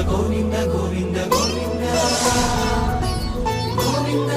గోవింద గోవింద గోవింద గోవింద.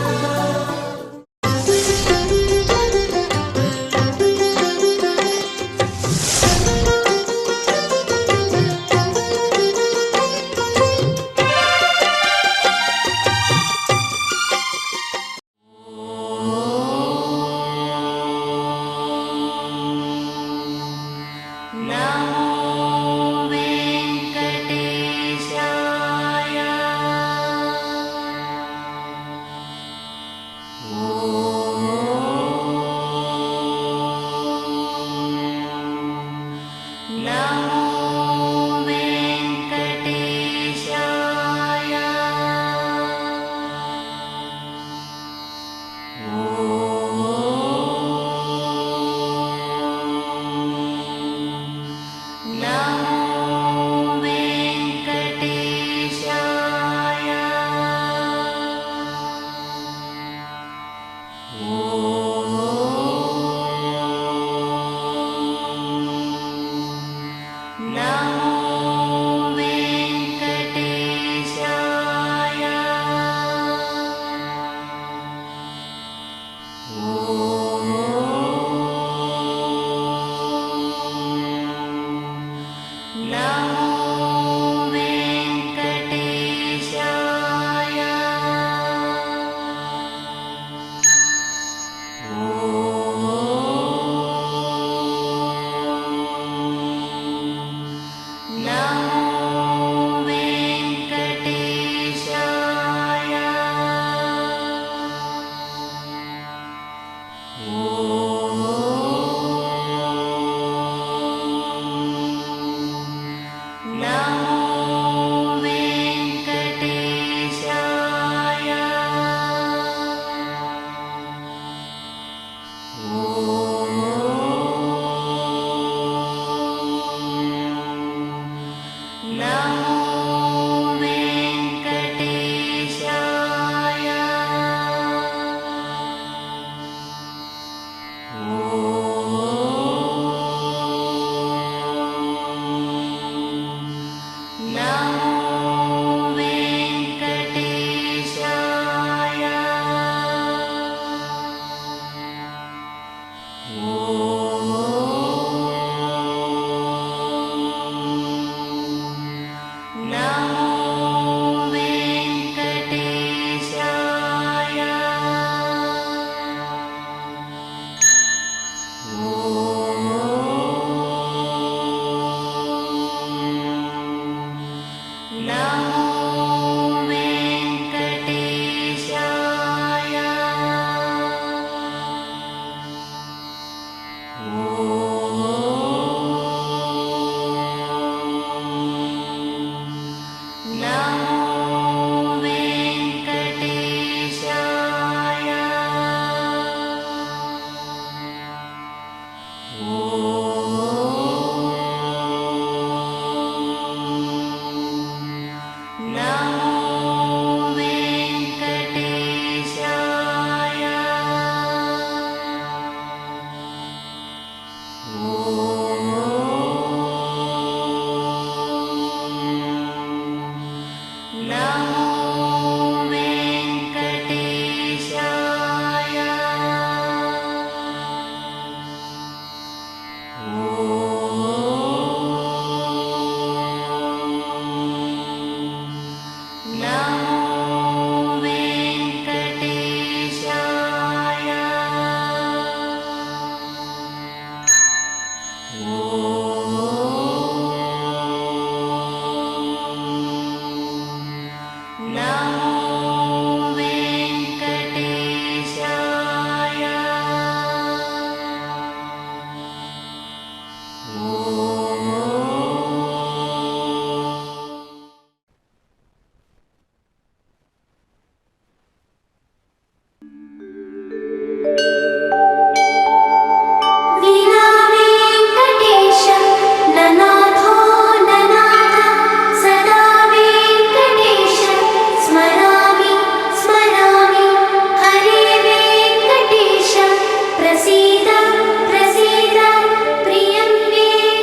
प्रसीद प्रसीद प्रियं मे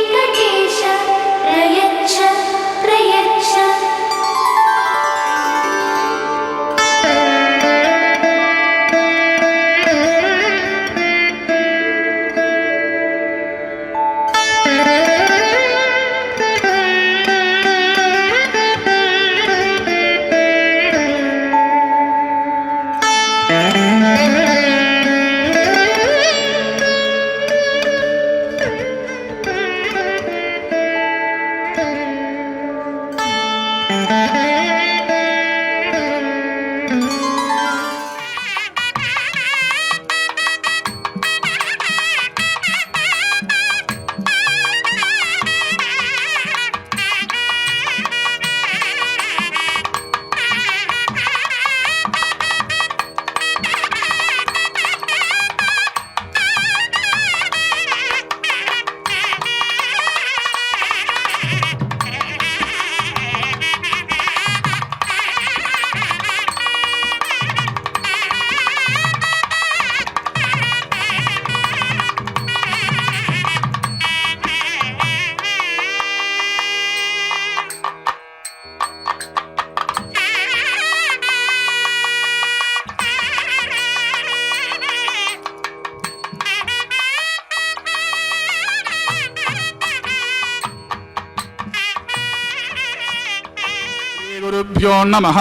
గురుభ్యో నమః.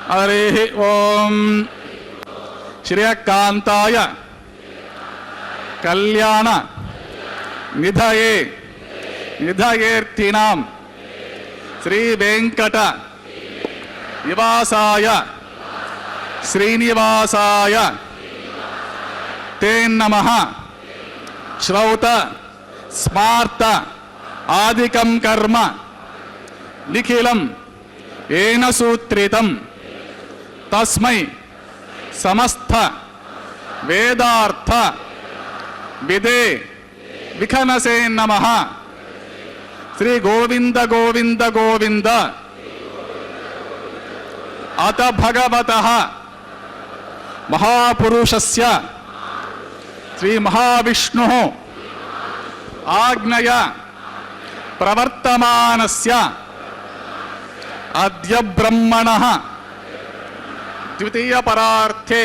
హరి ఓం. శ్రియకాంతాయ కళ్యాణ నిధయే నిధయేర్తినాం శ్రీ వెంకట నివాసాయ శ్రీనివాసాయ తే నమః. శ్రౌత స్మార్త ఆదికం కర్మ నిఖిలం ఏన సూత్రితం తస్మై సమస్త వేదార్థ విదే విఖనసే నమః. శ్రీ గోవింద గోవింద గోవింద. అత భగవతః మహాపురుషస్య శ్రీ మహావిష్ణుః ఆజ్ఞయ ప్రవర్తమానస్య అద్య బ్రహ్మణః ద్వితీయ పరార్థే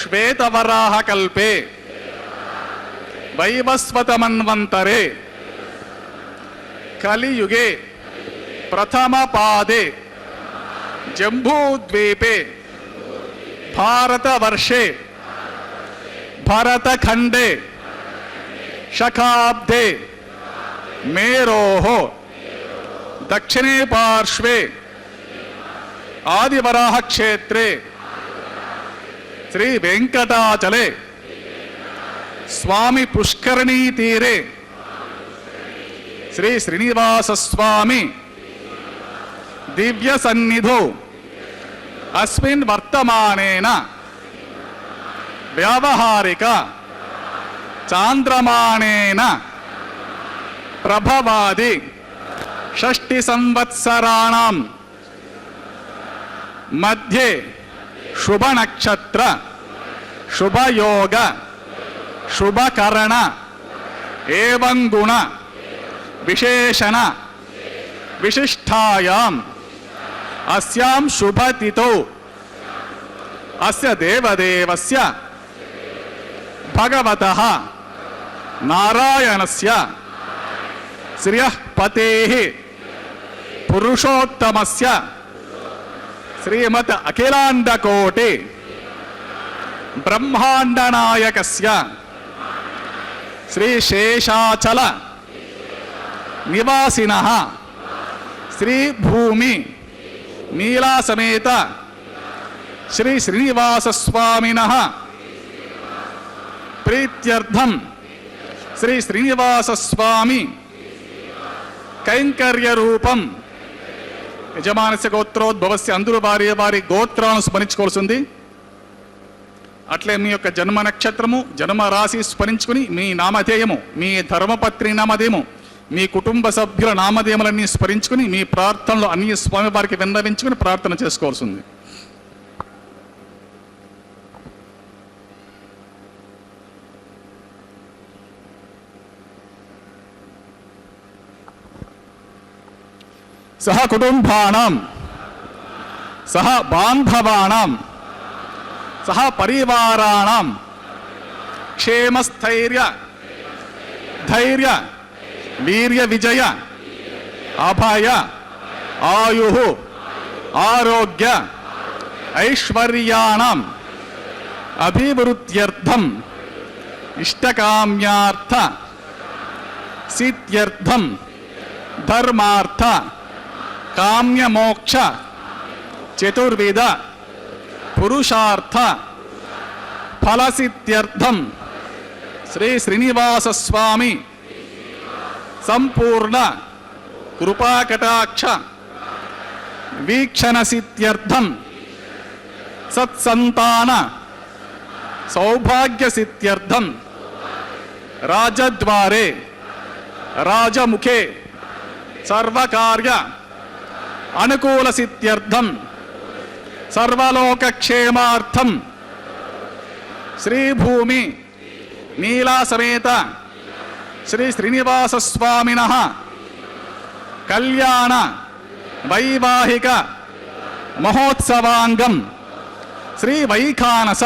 శ్వేతవరాహ కల్పే వైవస్వతమన్వంతరే కలియుగే ప్రథమ పాదే జంబూద్వీపే భారతవర్షే భరతఖండే శకాబ్దే మేరోః దక్షిణే పార్శ్వే ఆదివరాహ క్షేత్రే శ్రీ వెంకటాచలే స్వామి పుష్కరణీ తీరే శ్రీ శ్రీనివాస స్వామి దివ్య సన్నిధౌ అస్మిన్ వర్తమానేన వ్యావహారిక చాంద్రమానేన ప్రభవాది షష్ఠి సంవత్సరాణం మధ్యే శుభ నక్షత్ర శుభయోగ శుభకరణ ఏవం గుణ విశేషణ విశిష్టాయాం అస్యాం శుభతిథౌ అస్య దేవదేవస్య భగవతః నారాయణస్య శ్రియః పతేః పురుషోత్తమస్య శ్రీమద్ అఖిలాండకోటి బ్రహ్మాండనాయకస్య శ్రీ శేషాచల నివాసినః శ్రీ భూమి నీలా సమేత శ్రీ శ్రీనివాస స్వామినః ప్రీత్యర్థం శ్రీ శ్రీనివాస స్వామి కైంకర్య రూపం యజమానస్య గోత్రోద్భవస్య. అందరూ వారి వారి గోత్రాలను స్మరించుకోవాల్సింది. అట్లే మీ యొక్క జన్మ నక్షత్రము జన్మ రాశి స్మరించుకుని మీ నామధేయము మీ ధర్మపత్రి నామధేయము మీ కుటుంబ సభ్యుల నామధేయములన్నీ స్మరించుకుని మీ ప్రార్థనలు అన్ని స్వామి వారికి విన్నవించుకుని ప్రార్థన చేసుకోవాల్సింది. సహ కుటుంబానాం సహ బాంధవానాం సహ పరివారాణం క్షేమస్థైర్య ధైర్య వీర్య విజయ అభయ ఆయు ఆరోగ్య ఐశ్వర్యాణం అభివృద్ధ్యర్థం ఇష్టకామ్యార్థ సిద్ధ్యర్థం ధర్మార్థ కామ్యమోక్ష చతుర్విధ పురుషార్థ ఫలసిద్ధ్యర్థం శ్రీ శ్రీనివాస స్వామి సంపూర్ణ కృపాకటాక్ష వీక్షణ సిద్ధ్యర్థం సత్సంతాన సౌభాగ్య సిద్ధ్యర్థం రాజద్వారే రాజముఖే సర్వకార్య అనుకూల సిద్ధ్యర్థం సర్వలోకక్షేమార్థం శ్రీభూమి నీలా సమేత శ్రీ శ్రీనివాస స్వామినః కళ్యాణ వైవాహిక మహోత్సవాంగం శ్రీ వైఖానస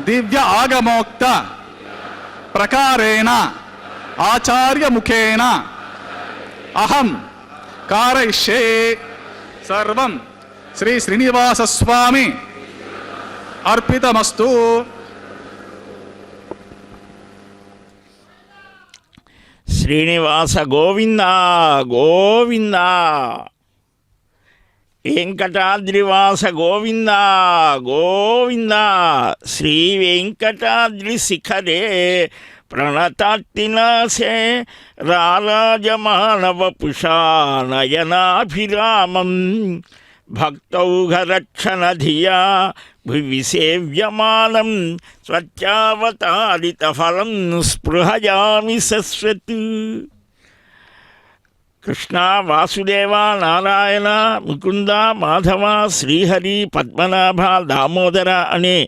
దివ్య ఆగమోక్త ప్రకారేణ ఆచార్య ముఖేన అహం कारयिष्ये सर्वं श्री श्रीनिवास स्वामी अर्पितमस्तु। శ్రీనివాస గోవింద గోవింద, వెంకటాద్రివాస గోవింద గోవింద, శ్రీ వెంకటాద్రి శిఖరే ప్రణతార్తినాశే రారాజమానవపుషా నయనాభిరామం భక్తౌఘరక్షణధియా భువి సేవ్యమానం స్వచ్ఛావతారితఫలం స్పృహయామి శశ్వత్. కృష్ణ, వాసుదేవ, నారాయణ, ముకుంద, మాధవ, శ్రీహరి, పద్మనాభ, దామోదర అనే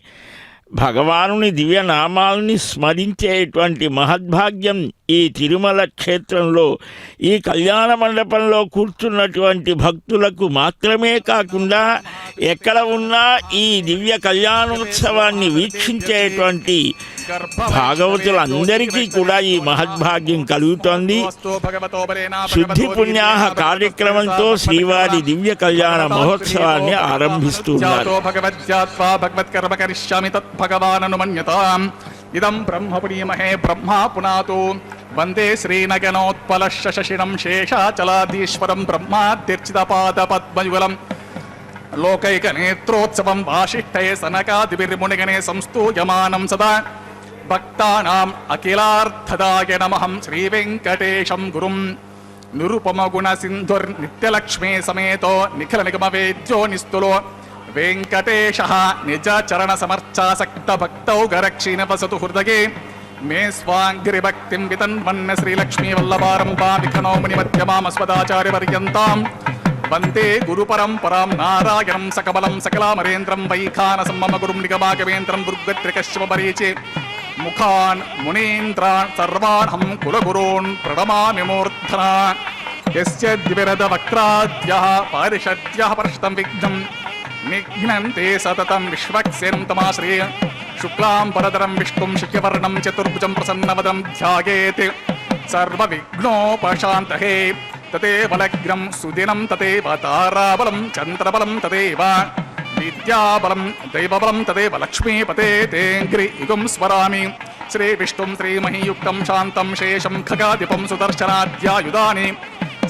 భగవానుని దివ్యనామాల్ని స్మరించేటువంటి మహద్భాగ్యం ఈ తిరుమల క్షేత్రంలో ఈ కళ్యాణ మండపంలో కూర్చున్నటువంటి భక్తులకు మాత్రమే కాకుండా ఎక్కడ ఉన్నా ఈ దివ్య కళ్యాణోత్సవాన్ని వీక్షించేటువంటి భాగవతులందరికీ కూడా ఈ మహద్భాగ్యం కలుగుతోంది. శుద్ధి పుణ్యాహ కార్యక్రమంతో శ్రీవారి దివ్య కళ్యాణ మహోత్సవాన్ని ఆరంభిస్తున్నారు. ఇదం బ్రహ్మపురీమహే బ్రహ్మా పునాతు వందే శ్రీనగనోత్పల శశినం శేషాచలాధీశ్వరం బ్రహ్మాద్యర్చితపాద పద్మయుగలం లోకైకనేత్రోత్సవం వాసిష్ఠే సనకాదిభిర్మునిగణే సంస్తూయమానం సదా భక్తానాం అఖిలార్థదాయ నమః. శ్రీవెంకటేశం గురుం నిరుపమగుణ సింధుర్నిత్యలక్ష్మీ సమేతో నిఖిల నిగమ వేద్యో నిస్తులో వెంకటేశః నిజ చరణ సమర్చాసక్త భక్తౌ గరక్షీణ వసతు హృదయే మే స్వాంగిరిభక్తిం వితన్వన్న శ్రీలక్ష్మీ వల్లభారంభామిఖనో మునిమధ్యమామస్మదాచార్య పర్యంతాం వందే గురు పరంపరాం నారాయణం సకబలం సకలామరేంద్రం వైఖానసం మమ గురుం నిగమాగమేంద్రం దుర్గత్రికశ్యమరీచే ముఖాన్ మునీంద్రాన్ సర్వాణం కులగురోన్ ప్రణమామి మూర్ధనా. యస్య ద్విరద వక్రాద్యః పారిషద్యః పర్షతం విఘ్నం నిఘ్నంతే సతతం విశ్వక్సేనం తమాశ్రయ శుక్లాం పరదరం విష్ణుం శుక్యవర్ణం చతుర్భుజం ప్రసన్నవదం ధ్యాయేత్ సర్వవిఘ్నోపశాంతయే. తదేవ లగ్నం సుదినం తదేవ తారాబలం చంద్రబలం తదేవ విద్యాబలం దైవబలం తదేవ లక్ష్మీపతే తేంగ్రి యుగం స్మరామి. శ్రీ విష్ణుం శ్రీమహీయుక్తం శాంతం శేషం ఖగాదిపం సుదర్శనాద్యాయుధాని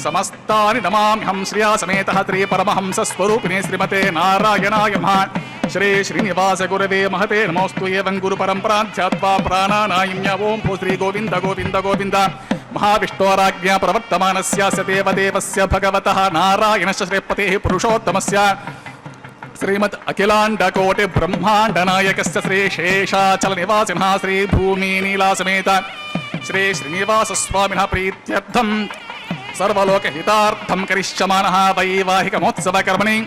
సమస్తాని నమామ్యహం. శ్రియా సమేతః శ్రీ పరమహంస స్వరూపిణే శ్రీమతే నారాయణాయ నమః. శ్రీ శ్రీనివాస గురవే మహతే నమోస్తు. ఏవం గురు పరంపరా ధ్యాత్వా ప్రాణానాయిమ్య. ఓం భూ శ్రీ గోవింద గోవింద గోవింద. మహావిష్ణోరాజ్ఞా ప్రవర్తమానస్య దేవదేవస్య భగవతః నారాయణస్య శ్రీపతేః పురుషోత్తమస్య శ్రీమద్ అఖిలాండకోటి బ్రహ్మాండ నాయకస్య శ్రీ శేషాచల నివాసినః శ్రీ భూమి నీలాసమేత శ్రీ శ్రీనివాస స్వామినః ప్రీత్యర్థం సర్వలోక హితార్థం కరిష్యమానః వైవాహికమోత్సవ కర్మణి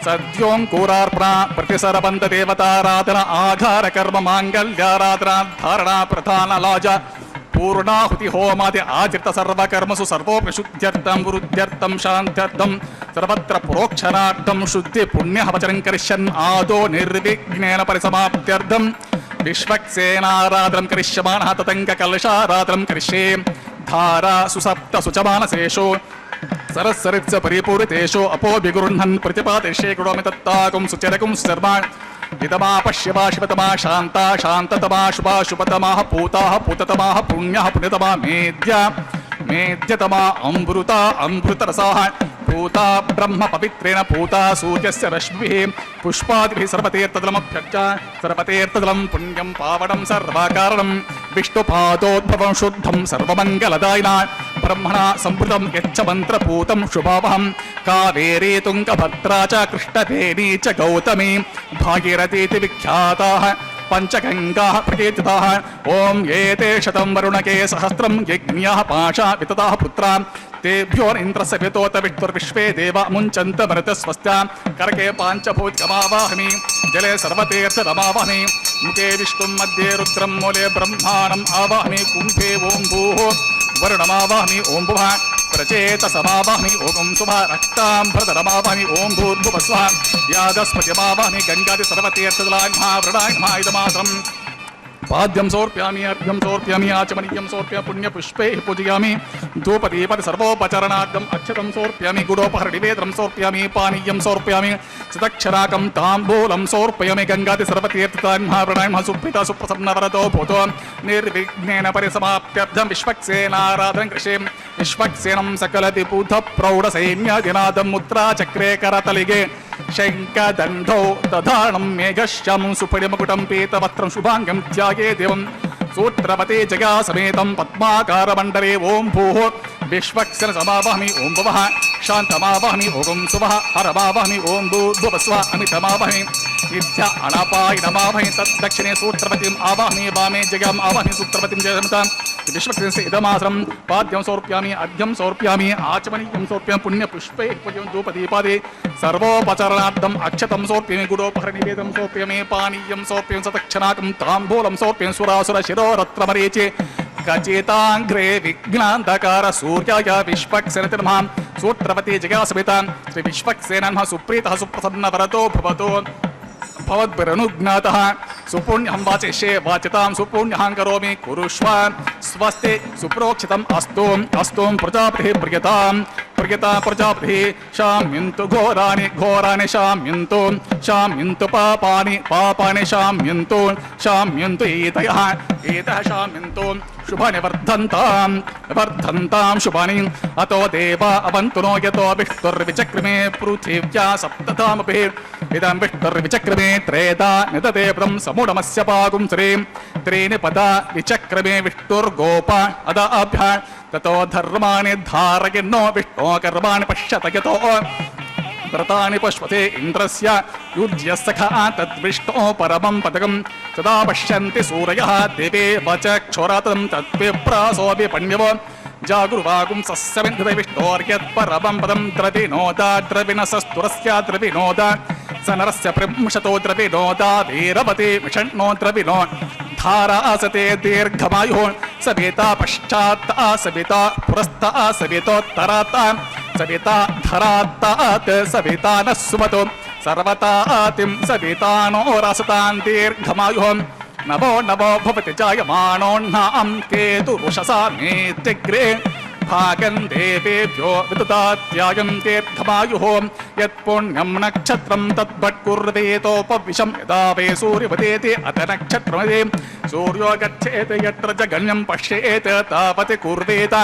సద్యోంకూరార్పణ ప్రతిసరబంధ దేవతారాధన ఆఘార కర్మ మాంగళ్యారాధన ధారణ ప్రధాన లాజ పూర్ణాహుతి హోమాది ఆచరిత సర్వకర్మసు సర్వోపశుద్ధ్యర్థం వృద్ధ్యర్థం శాంత్యర్థం సర్వత్ర ప్రోక్షణార్థం శుద్ధి పుణ్యవచనం కరిష్యన్ ఆదో నిర్విఘ్నేన పరిసమాప్త్యర్థం విశ్వక్సేనారాధనం కరిష్యమానః తతంక కలశారాధనం కరిష్యే. ధారా సుసప్త శుచమానసేషు సరస్సరిత్స పరిపూరితేషు అపో విగృహ్ణన్ ప్రతిపాదిష్యే కరోమి తత్తాకుం సుచరకుం శర్మాణ్. ఇదమాపశ్యవా శివతమా శాంతా శాంతతమా శుభా శుభతమా పూతా పూతతమా పుణ్య పుణ్యతమా మేద్య మేద్యతమా అమృత అమృతరసాః. పూతా బ్రహ్మ పవిత్రేణ పూతా సూర్యస్య రశ్మిః పుష్పాదిభిః సర్వతీర్థజలమభ్యర్చ. సర్వతీర్థజలం పుణ్యం పావనం సర్వకారణం విష్ణుపాదోద్భవం శుద్ధం సర్వమంగళదాయిన బ్రహ్మణా సంభృతం యచ్చ మంత్రపూతం శుభావహం. కావేరీ తుంగభద్రా చ కృష్ణవేణీ చ గౌతమీ భాగీరథీతి విఖ్యాతాః పంచగంగాః ప్రకీర్తితాః. ఓం ఏతే శతం వరుణకే సహస్రం యజ్ఞాః పాశా వితతాః పుత్రా तेभ्यो इंद्रस्य वितोत विष्णुर्विश्वे देवा मुञ्चन्त मरुतस्वस्त्या. करके पाञ्चभूतमावाहमि जले सर्वतीर्थमावाहमि. मुखे विष्णुं मध्ये रुद्रं मूले ब्रह्माणम् आवाहमि. कुम्भे ओं भूः वरुणमावाहमि. ओं भुवः प्रचेतसमावाहमि. ओं शुभा रक्ताम्भरधरमावाहमि. ओं भूर्भुवस्वः यादस्पतिमावाहमि. गङ्गादि सर्वतीर्थजलाय महावृणाय नमः. इदमात्रम् पाद्यं समर्पयामि अर्घ्यं समर्पयामि आचमनीयं समर्पयामि पुण्यपुष्पैः पूजयामि धूपदीपति सर्वोपचरणार्थम् अक्षतं समर्पयामि गुडोपहरणिवेदनं समर्पयामि पानीयं समर्पयामि सदक्षराकं ताम्बूलं समर्पयामि गङ्गादि सर्वतीर्थतान् महाप्राणायामः सुप्रीता सुप्रसन्नवरतो भूतो निर्विघ्नेन परिसमाप्त्यर्थं विश्वक्सेनाराधनं कृषे विश्वक्सेनं सकलविबुधप्रौढसैन्यादिनादं मुद्राचक्रे करतलिगे शङ्खदण्डौ दधानं मेघश्यामं सुपरिमकुटं पीतवस्त्रं शुभाङ्गं त्यागे देवं सूत्रपते जया समेतं पद्माकारमण्डले ॐ भूः विश्वक्सेन समावहमि ॐ भवः शान्तमावहमि ॐ सुवः हरमावहमि ॐ भूर्भुवस्वः अमितमावहमि इत्या अनापायनमावहमि तद्दक्षिणे सूत्रपतिम् आवाहमि वामे जगाम् आवाहमि सूत्रपतिं जयसमितां विश्वक्सेनस्य इदमासनं पाद्यं समर्पयामि अर्घ्यं समर्पयामि आचमनीयं समर्पयामि पुण्यपुष्पैः पूजयामि धूपदीपादि सर्वोपचरणार्थम् अक्षतं समर्पयामि गुडोपहरणिवेदनं समर्पयामि पानीयं समर्पयामि सदक्षणाकं ताम्बूलं समर्पयामि सुरासुरशिरोरत्नमरीचे कचेताङ्ग्रे विघ्नान्धकार सूर्याय विश्वक्सेनति नमः सूत्रपति जगासमितां श्री विश्वक्सेन नमः सुप्रीतः सुप्रसन्नवरतो भवतो भवद्भिरनुज्ञातः सुपुण्यं वाचिष्ये वाचितां सुपुण्यं करोमि कुरुष्व स्वस्ति सुप्रोक्षितम् अस्तु अस्तु प्रजापतिः प्रियतां प्रियता प्रजापतिः शाम्यन्तु घोराणि घोराणि शाम्यन्तु पापानि पापानि शाम्यन्तु एतयः एतः शाम्यन्तु शुभानि वर्धन्तां शुभानि अतो देवा अवन्तु नो यतो विष्णुर्विचक्रमे पृथिव्या सप्ततामपि इदं विष्णुर्विचक्रमे त्रेधा निदते पदं समूढमस्य पागुं श्रीं त्रीणि पदा विचक्रमे विष्णुर्गोप अदाभ्य ततो धर्माणि धारयन्नो विष्णो कर्माणि पश्यत यतो व्रतानि पश्वते इन्द्रस्य युज्यसखा तद्विष्णो परमं पदकं सदा पश्यन्ति सूरयः देवे वचक्षुरतं तद्विप्रासोऽपि पण्यव जागुर्वागुं सस्यमिन्धते विष्णोर्यत्परमं पदं द्रविनोदा द्रविणसस्तुरस्य द्रविनोदा स नरस्य प्रंशतो द्रविनोदा वीरवते विषण्णो द्रविनो धारासते दीर्घमायुः सवेता पश्चात् सविता पुरस्ता सवितोत्तरात् सविता धरात्तात् सविता न सुमतो सर्वतातिं सविता नो रसतां दीर्घमायुः नवो नवो भवति जायमानोऽह्नां केतुरुषसा मेत्यग्रे भागं देवेभ्यो विददात्यायं दीर्घमायुः यत्पुण्यं नक्षत्रं तद्भट्कुर्वेतोपविशं यदा वे सूर्यवदेति अत नक्षत्रमदे सूर्यो गच्छेत यत्र जगन्यं पश्येत तावत् कुर्वेत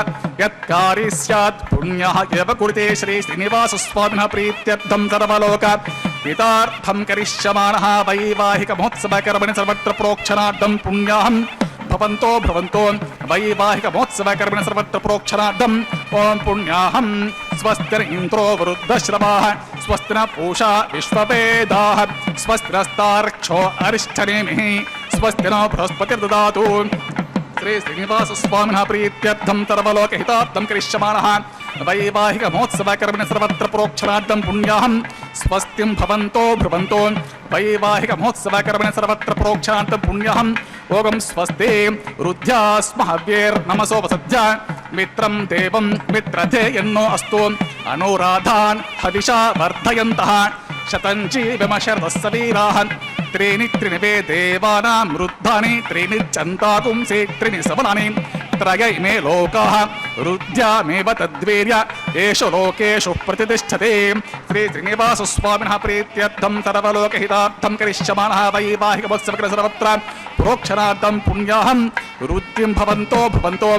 यत्कारि स्यात् पुण्यः एव कुरुते श्री श्रीनिवासस्वामिनः प्रीत्यर्थं सर्वलोकात् हितार्थं करिष्यमाणः वैवाहिकमहोत्सवकर्मणि सर्वत्र प्रोक्षणार्थं पुण्याहं भवन्तो भ्रवन्तो वैवाहिकमहोत्सवकर्मणि सर्वत्र प्रोक्षणार्थम् ॐ पुण्याहं स्वस्तिर इन्द्रो वरुद्धश्रवाः स्वस्तिर पूषा विश्ववेदाः स्वस्तिरस्तार्क्षो अरिष्ठनेमिः स्वस्तिर बृहस्पतिर्ददातु श्री श्रीनिवासस्वामिनः प्रीत्यर्थं सर्वलोकहितार्थं करिष्यमाणः वैवाहिकमहोत्सवकर्मणि सर्वत्र प्रोक्षणार्थं पुण्याहं स्वस्तिं भवन्तो भ्रुवन्तो वैवाहिकमहोत्सवकर्मणि सर्वत्र प्रोक्षणार्थं पुण्याहं ओगं स्वस्ति रुद्ध्यास्महव्यैर्नमसोपसद्य मित्रं देवं मित्रधेयन्नो अस्तु अनुराधान् हविषा वर्धयन्तः शतञ्जीवमशरदः वीराः त्रीणि त्रिणिवे देवानां रुद्धानि त्रीणि चन्दाकुंसि त्रीणि सवनानि त्रय इमे लोकाः रुद्ध्यामेव तद्वीर्य येषु लोकेषु प्रतिष्ठते श्री श्रीनिवासस्वामिनः प्रीत्यर्थं सर्वलोकहितार्थं करिष्यमाणः वैवाहिकमहोत्सवकर्मणि सर्वत्र प्रोक्षणार्थं पुण्याहं रुद्धिं भवन्तो भवन्तो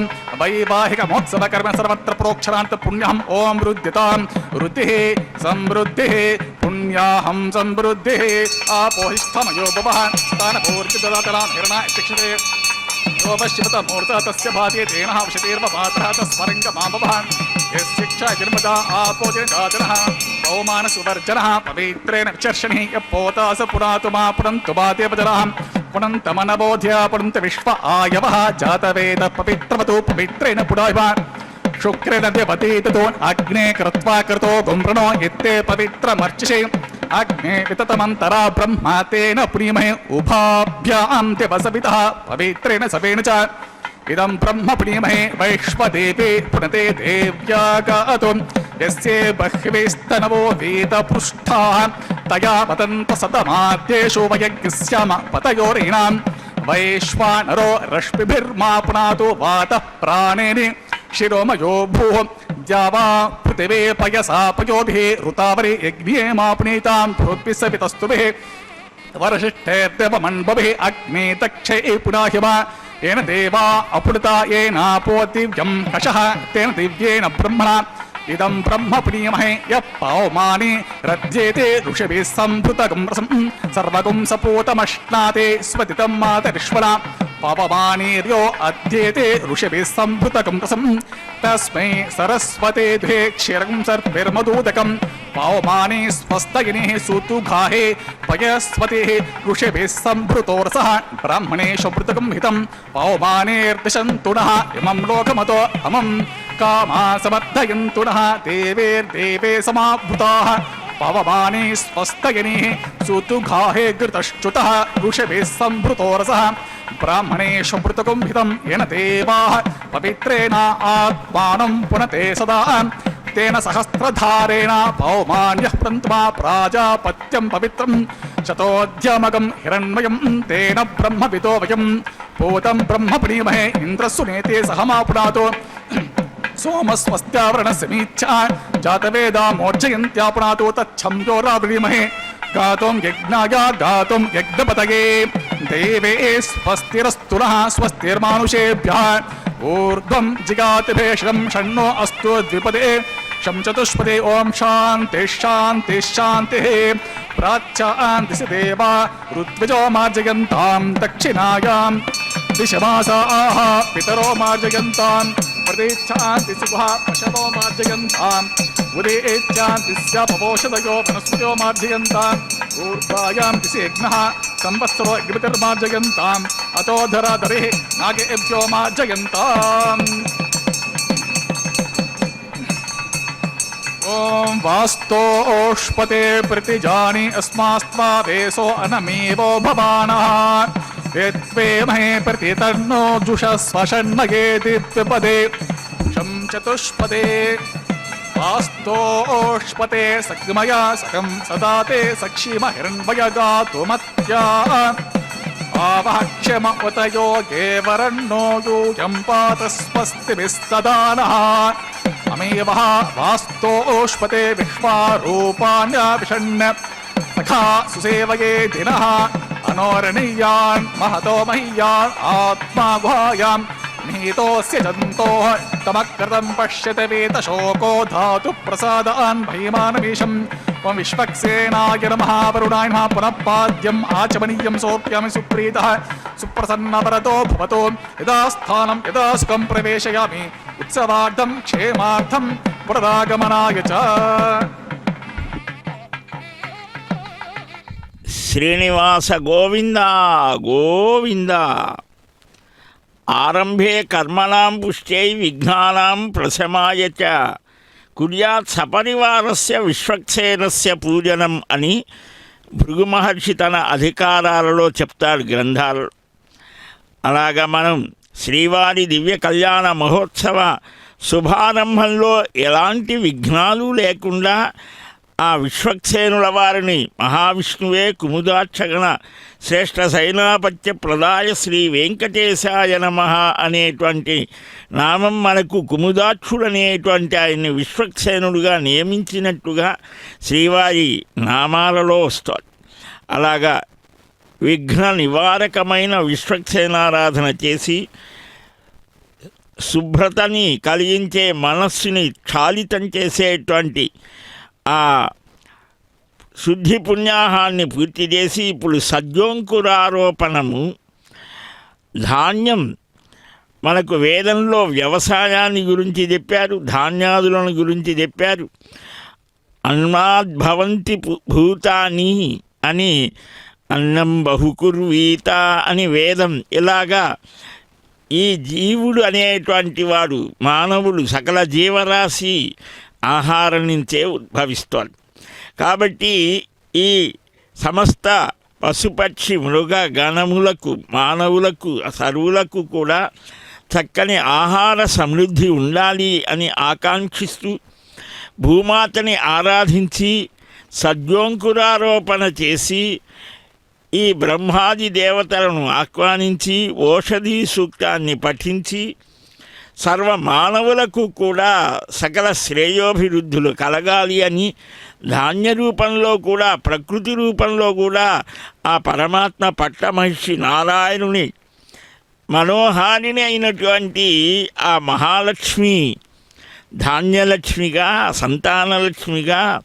वैवाहिकमहोत्सवकर्मणि सर्वत्र प्रोक्षणार्थं पुण्यहम् ॐ रुद्धितां रुद्धिः समृद्धिः पुण्याहं समृद्धिः आपोहिष्ठमयो भवः तानपूर्तिददातरां हिरणा शिक्षते योपशिवतमूर्ता तस्य भाते तेन वशतेर्वपातः तस्मरङ्गमामवः यस्शिक्षा जन्मदा आपोजनः पौमानसुवर्जनः पवित्रेण विचर्षणिः यः पोतास पुरातु मा पुनन्तु मादेवजनः पुनन्तमनबोध्य पुनन्त विश्व आयवः जातवेद पवित्रवतु पवित्रेण पुरायव शुक्रेण देवतीतो अग्ने कृत्वा कृतो गुम्रणो इत्ते पवित्रमर्चिषे अग्ने विततमन्तरा ब्रह्मा तेन पुनीमहे उभाभ्यां देवसवितः पवित्रेण सवेन च इदं ब्रह्म पुनीमहे वैश्वदेवे पुनते देव्यागातु यस्ये बह्वीस्तनवो वेदपृष्ठाः तया वदन्त सतमाद्येषु वयज्ञस्याम पतयोरीणां వైశ్వానరో రశ్మిభిర్మాపునాతు వాతః ప్రాణేని శిరోమయో భూః ద్యావా పృథివీ పయసా పయోభిः ఋతావరి యజ్ఞేమాపునీతాం భూద్భిः సవితస్తుభిः వరశిష్ఠేర్దేవమన్భవిः అగ్నే దక్షే పునాహిమ येन देवा अपुडता येनापो दिव्यं कषः तेन दिव्येन ब्रह्मणा इदं ब्रह्म प्रियमहे यः पावमाने रज्येते ऋषिभिः सम्भृतगं रसं सर्वगुं सपूतमश्नाते स्वतितं मातरिश्वना पावमानेर्यो अध्येते ऋषिभिः सम्भृतगं रसं तस्मै सरस्वते द्वे क्षीरं सर्पिर्मदूदकं पावमाने स्वस्तगिनेः सूतुघाहे पयस्वतेः ऋषिभिः सम्भृतोरसः ब्राह्मणेषु मृतकं हितं पावमानेर्दिशन्तु नः इमं लोकमतो अमं कामा समर्थयन्तु नः देवेर्देवे समावृताः पावमाने स्वस्तगिनेः सूतुघाहे घृतश्च्युतः ऋषिभिः सम्भृतोरसः ब्राह्मणेषु मृतकं हितं येन देवाः पवित्रेण आत्मानं पुनते सदा तेन सहस्रधारेण पौमान्यः प्रन्त्वा प्राजापत्यं पवित्रं शतोऽध्यमगं हिरण्मयं तेन ब्रह्मविदो वयं भूतं ब्रह्म प्रीमहे इन्द्रस्सुनेते सहमापुनातो सोमस्वस्त्यावरणस्य मीच्छा जातवेदा मोर्जयन्त्यापुनातो तच्छं योराव्रीमहे गातुं यज्ञाय गातुं यज्ञपतये देवे स्वस्तिरस्तु नः स्वस्तिर्मानुषेभ्यः ऊर्ध्वं जिगातिभेषणं षण्णो अस्तु द्विपदे शं चतुष्पदे ओम शान्ति शान्ति शान्तिः प्राच्यान्तिसि देवा ऋत्विजो मार्जयन्तां दक्षिणायां दिशमासाः पितरो मार्जयन्तां प्रतीच्छान्ति सुभा पशवो मार्जयन्ताम् उदेच्छान्तिस्यापपोषदयो वनस्पत्यो मार्जयन्ताम् ऊर्ध्वायां दिशि यज्ञः संवत्सरो अग्नितिर्मार्जयन्ताम् अतो धराधरिः नागेभ्यो मार्जयन्ताम् ओम वास्तोष्पते प्रतिजानि अस्मास्त्वा वेसो अनमेवो भवानः वेत्वेमहे प्रतितन्नो जुषस्वषण्मयेति द्विपदे शं चतुष्पदे वास्तोष्पते सग्मया सकं सदाते सक्षिमहिरण्मयगातुमत्या आवहक्षम उतयो गेवरन्नो यूयं पात स्वस्तिभिस्तदानः अमेवः वास्तोष्पते विश्वारूपाण्याभिषण् सखा सुसेवये दिनः अनोरणीयान् महतो मह्यान् आत्मा गुहायां निहितोऽस्य जन्तोः तमकृतं पश्यते वेतशोको धातु प्रसादान् भीमानमीशं त्वं विश्वक्सेनाय नमः वरुणाय नमः पुनः पाद्यम् आचमनीयं सोऽप्यामि सुप्रीतः सुप्रसन्नवरतो भवतो यदा स्थानं यदा सुखं प्रवेशयामि उत्सवार्थं क्षेमार्थं पुनरागमनाय च శ్రీనివాస గోవింద గోవింద. ఆరంభే కర్మణాం పుష్ట్యై విఘ్నానాం ప్రశమాయ చ కుర్యాత్ సపరివారస్య విశ్వక్సేనస్య పూజనం అని భృగు మహర్షి తన అధికారాలలో చెప్తాడు గ్రంథాలు. అలాగా మనం శ్రీవారి దివ్య కళ్యాణ మహోత్సవ శుభారంభంలో ఎలాంటి విఘ్నాలు లేకుండా ఆ విశ్వక్సేనుల వారిని మహావిష్ణువే కుముదాక్షగణ శ్రేష్ఠ సైనాపత్య ప్రదాయ శ్రీ వెంకటేశాయ నమః అనేటువంటి నామం మనకు కుముదాక్షుడనేటువంటి ఆయన్ని విశ్వక్సేనుడుగా నియమించినట్టుగా శ్రీవారి నామాలలో వస్తుంది. అలాగా విఘ్న నివారకమైన విశ్వక్సేనారాధన చేసి శుభ్రతని కలిగించే మనస్సుని క్షాళితం చేసేటువంటి ఆ శుద్ధి పుణ్యాహాన్ని పూర్తి చేసి ఇప్పుడు సద్యోంకురారోపణము ధాన్యం మనకు వేదంలో వ్యవసాయాన్ని గురించి చెప్పారు, ధాన్యాదులను గురించి చెప్పారు. అన్నాద్భవంతి భూతాని అని అన్నం బహుకుర్వీత అని వేదం. ఇలాగా ఈ జీవుడు అనేటువంటి వాడు మానవుడు సకల జీవరాశి ఆహారం నుంచే ఉద్భవిస్తోంది. కాబట్టి ఈ సమస్త పశుపక్షి మృగ గణములకు మానవులకు సర్వులకు కూడా చక్కని ఆహార సమృద్ధి ఉండాలి అని ఆకాంక్షిస్తూ భూమాతని ఆరాధించి సద్యోంకురారోపణ చేసి ఈ బ్రహ్మాది దేవతలను ఆహ్వానించి ఓషధీ సూక్తాన్ని పఠించి సర్వ మానవులకు కూడా సకల శ్రేయోభివృద్ధులు కలగాలి అని ధాన్య రూపంలో కూడా ప్రకృతి రూపంలో కూడా ఆ పరమాత్మ పట్టమహిషి నారాయణుని మనోహారిణి అయినటువంటి ఆ మహాలక్ష్మి ధాన్యలక్ష్మిగా సంతానలక్ష్మిగా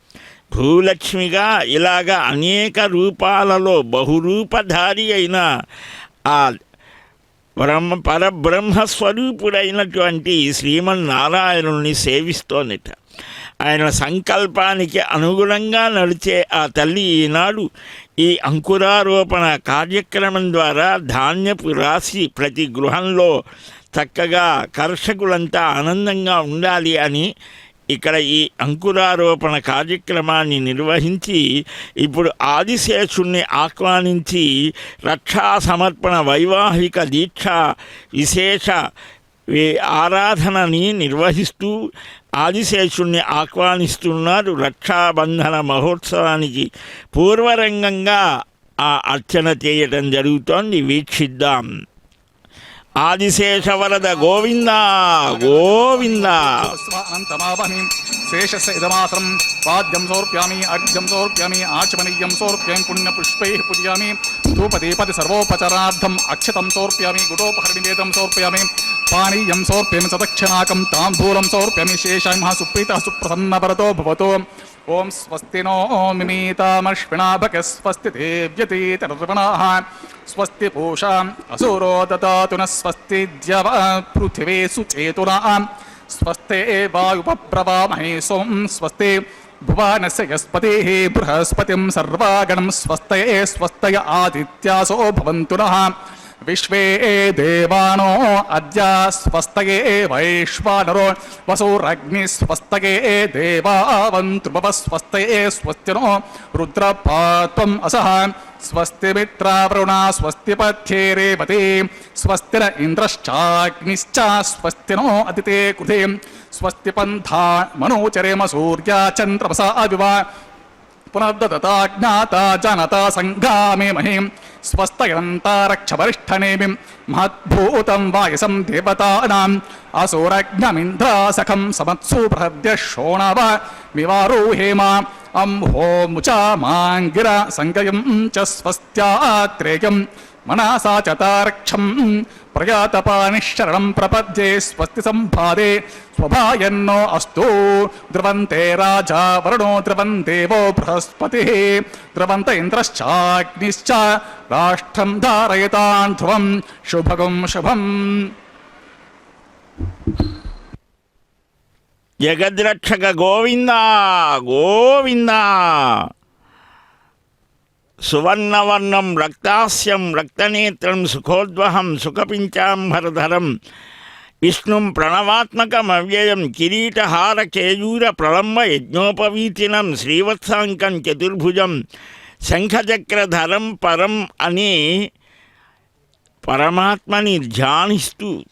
భూలక్ష్మిగా ఇలాగా అనేక రూపాలలో బహురూపధారి అయిన ఆ పరబ్రహ్మస్వరూపుడైనటువంటి శ్రీమన్నారాయణుని సేవిస్తోందట. ఆయన సంకల్పానికి అనుగుణంగా నడిచే ఆ తల్లి ఈనాడు ఈ అంకురారోపణ కార్యక్రమం ద్వారా ధాన్యపు రాశి ప్రతి గృహంలో చక్కగా కర్షకులంతా ఆనందంగా ఉండాలి అని ఇక్కడ ఈ అంకురారోపణ కార్యక్రమాన్ని నిర్వహించి ఇప్పుడు ఆదిశేషుణ్ణి ఆహ్వానించి రక్షా సమర్పణ వైవాహిక దీక్ష విశేష ఆరాధనని నిర్వహిస్తూ ఆదిశేషుణ్ణి ఆహ్వానిస్తున్నారు. రక్షాబంధన మహోత్సవానికి పూర్వరంగంగా ఆ అర్చన చేయటం జరుగుతోంది. వీక్షిద్దాం. ఆదిశేష వరద గోవింద గోవింద. శేషమాత్రం వాద్యం సమర్ప్యామి అర్ఘ్యం సమర్ప్యామి ఆచమనీయం సమర్ప్యామి పుణ్యపుష్పై పూజయామి ధూపదీపతి సర్వోపచారార్థం అక్షతం సమర్ప్యామి గుడోపహరణివేదం సమర్ప్యామి పానీయం సమర్ప్యామి సదక్షిణాకం తాంబూలం సమర్ప్యామి శేషాయ సుప్రీత సుప్రసన్నభరతో భవతో. ఓం స్వస్తి నో మిమీతామర్ష్విణాభక స్వస్తి దేవ్యతీతర్వణాః స్వస్తి పూషా అసూరో దదాతు న స్వస్తి ద్యవ పృథివీ సుచేతునా స్వస్తే వాయుపబ్రవామహే సోం స్వస్తి భువనస్య యస్పతిః బృహస్పతిం సర్వాగణం స్వస్తయే స్వస్తయ ఆదిత్యాసో భవంతు నః విశ్వే దేవానో అద్య స్వస్తయే వైశ్వానరో వసోరగ్ని స్వస్తయే దేవావంతు భవ స్వస్తయే స్వస్తినో రుద్రపాత్వం అసహ స్వస్తి మిత్రావరుణ స్వస్తి పథ్యే రేవతి స్వస్తిన ఇంద్రశ్చాగ్నిశ్చ స్వస్తినో అదితే కృతే స్వస్తి పంథా మనోచరేమ సూర్యా చంద్రమసా అవివ పునర్దతాజ్ఞాత జనతా సంఘామే మహీం స్వస్తయంతారక్షవరిష్ఠనేమిం మహద్భూతం వాయసం దేవతానాం అసూరజ్ఞమింద్రాసఖం సమత్సు బృహద్య శోణవ మివారోహేమ అంహో ముచా మాంగిర సంగయం చ స్వస్త్యాత్రేయం మనసా చతారక్షం ప్రయాతపానిశరణం ప్రపద్యే స్వస్తి సంపాదే స్వభాయన్నో అస్తు ధ్రువంతే రాజా వరుణో ధ్రువం దేవో బృహస్పతి ధ్రువంత ఇంద్రశ్చాగ్నిశ్చ రాష్ట్రం ధారయతాన్ ధ్రువం శుభగం శుభం. జగద్రక్షక గోవింద గోవింద. సువర్ణవర్ణం రక్తాస్యం రక్తనేత్రం సుఖోద్వహం సుఖపించాంబరధరం విష్ణుం ప్రణవాత్మకమవ్యయం కిరీటహార కేయూర ప్రళంబ యజ్ఞోపవీతినం శ్రీవత్సాంకం చతుర్భుజం శంఖచక్రధరం పరం అని పరమాత్మని ధ్యానిస్తూ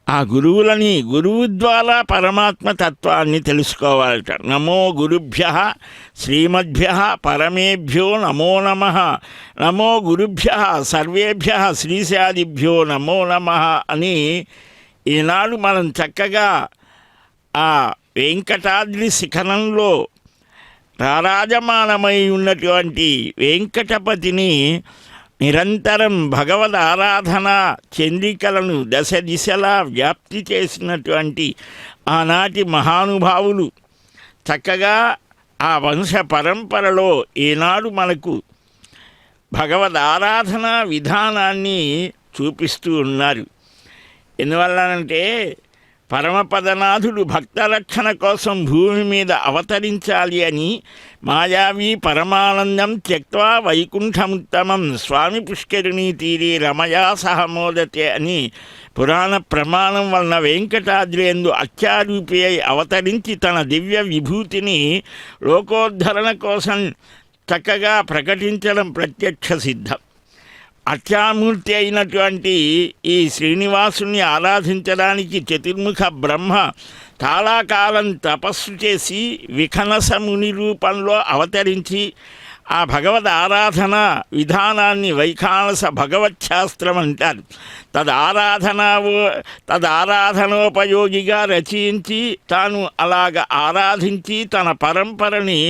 ఆ గురువులని గురువు ద్వారా పరమాత్మ తత్వాన్ని తెలుసుకోవాలట. నమో గురుభ్య శ్రీమద్భ్య పరమేభ్యో నమో నమః నమో గురుభ్య సర్వేభ్య శ్రీశాదిభ్యో నమో నమః అని ఈనాడు మనం చక్కగా ఆ వెంకటాద్రి శిఖరంలో రారాజమానమై ఉన్నటువంటి వెంకటపతిని నిరంతరం భగవద్ ఆరాధన చంద్రికలను దశ దిశలా వ్యాప్తి చేసినటువంటి ఆనాటి మహానుభావులు చక్కగా ఆ వంశ పరంపరలో ఈనాడు మనకు భగవద్ ఆరాధన విధానాన్ని చూపిస్తూ ఉన్నారు. ఎందువల్లనంటే పరమపదనాథుడు భక్తరక్షణ కోసం భూమి మీద అవతరించాలి అని మాయావి పరమానందం త్యక్వా వైకుంఠముత్తమం స్వామి పుష్కరిణీ తీరే రమయా సహమోదతే అని పురాణ ప్రమాణం వలన వెంకటాద్రి యందు అత్యారూపి అయి అవతరించి తన దివ్య విభూతిని లోకోద్ధరణ కోసం చక్కగా ప్రకటించడం ప్రత్యక్ష సిద్ధం. అత్యామూర్తి అయినటువంటి ఈ శ్రీనివాసుని ఆరాధించడానికి చతుర్ముఖ బ్రహ్మ చాలా కాలం తపస్సు చేసి విఖనస ముని రూపంలో అవతరించి ఆ భగవద్ ఆరాధన విధానాన్ని వైఖానస భగవచ్ఛాస్త్రం అంటారు. తదారాధనోపయోగిగా రచించి తాను అలాగ ఆరాధించి తన పరంపరని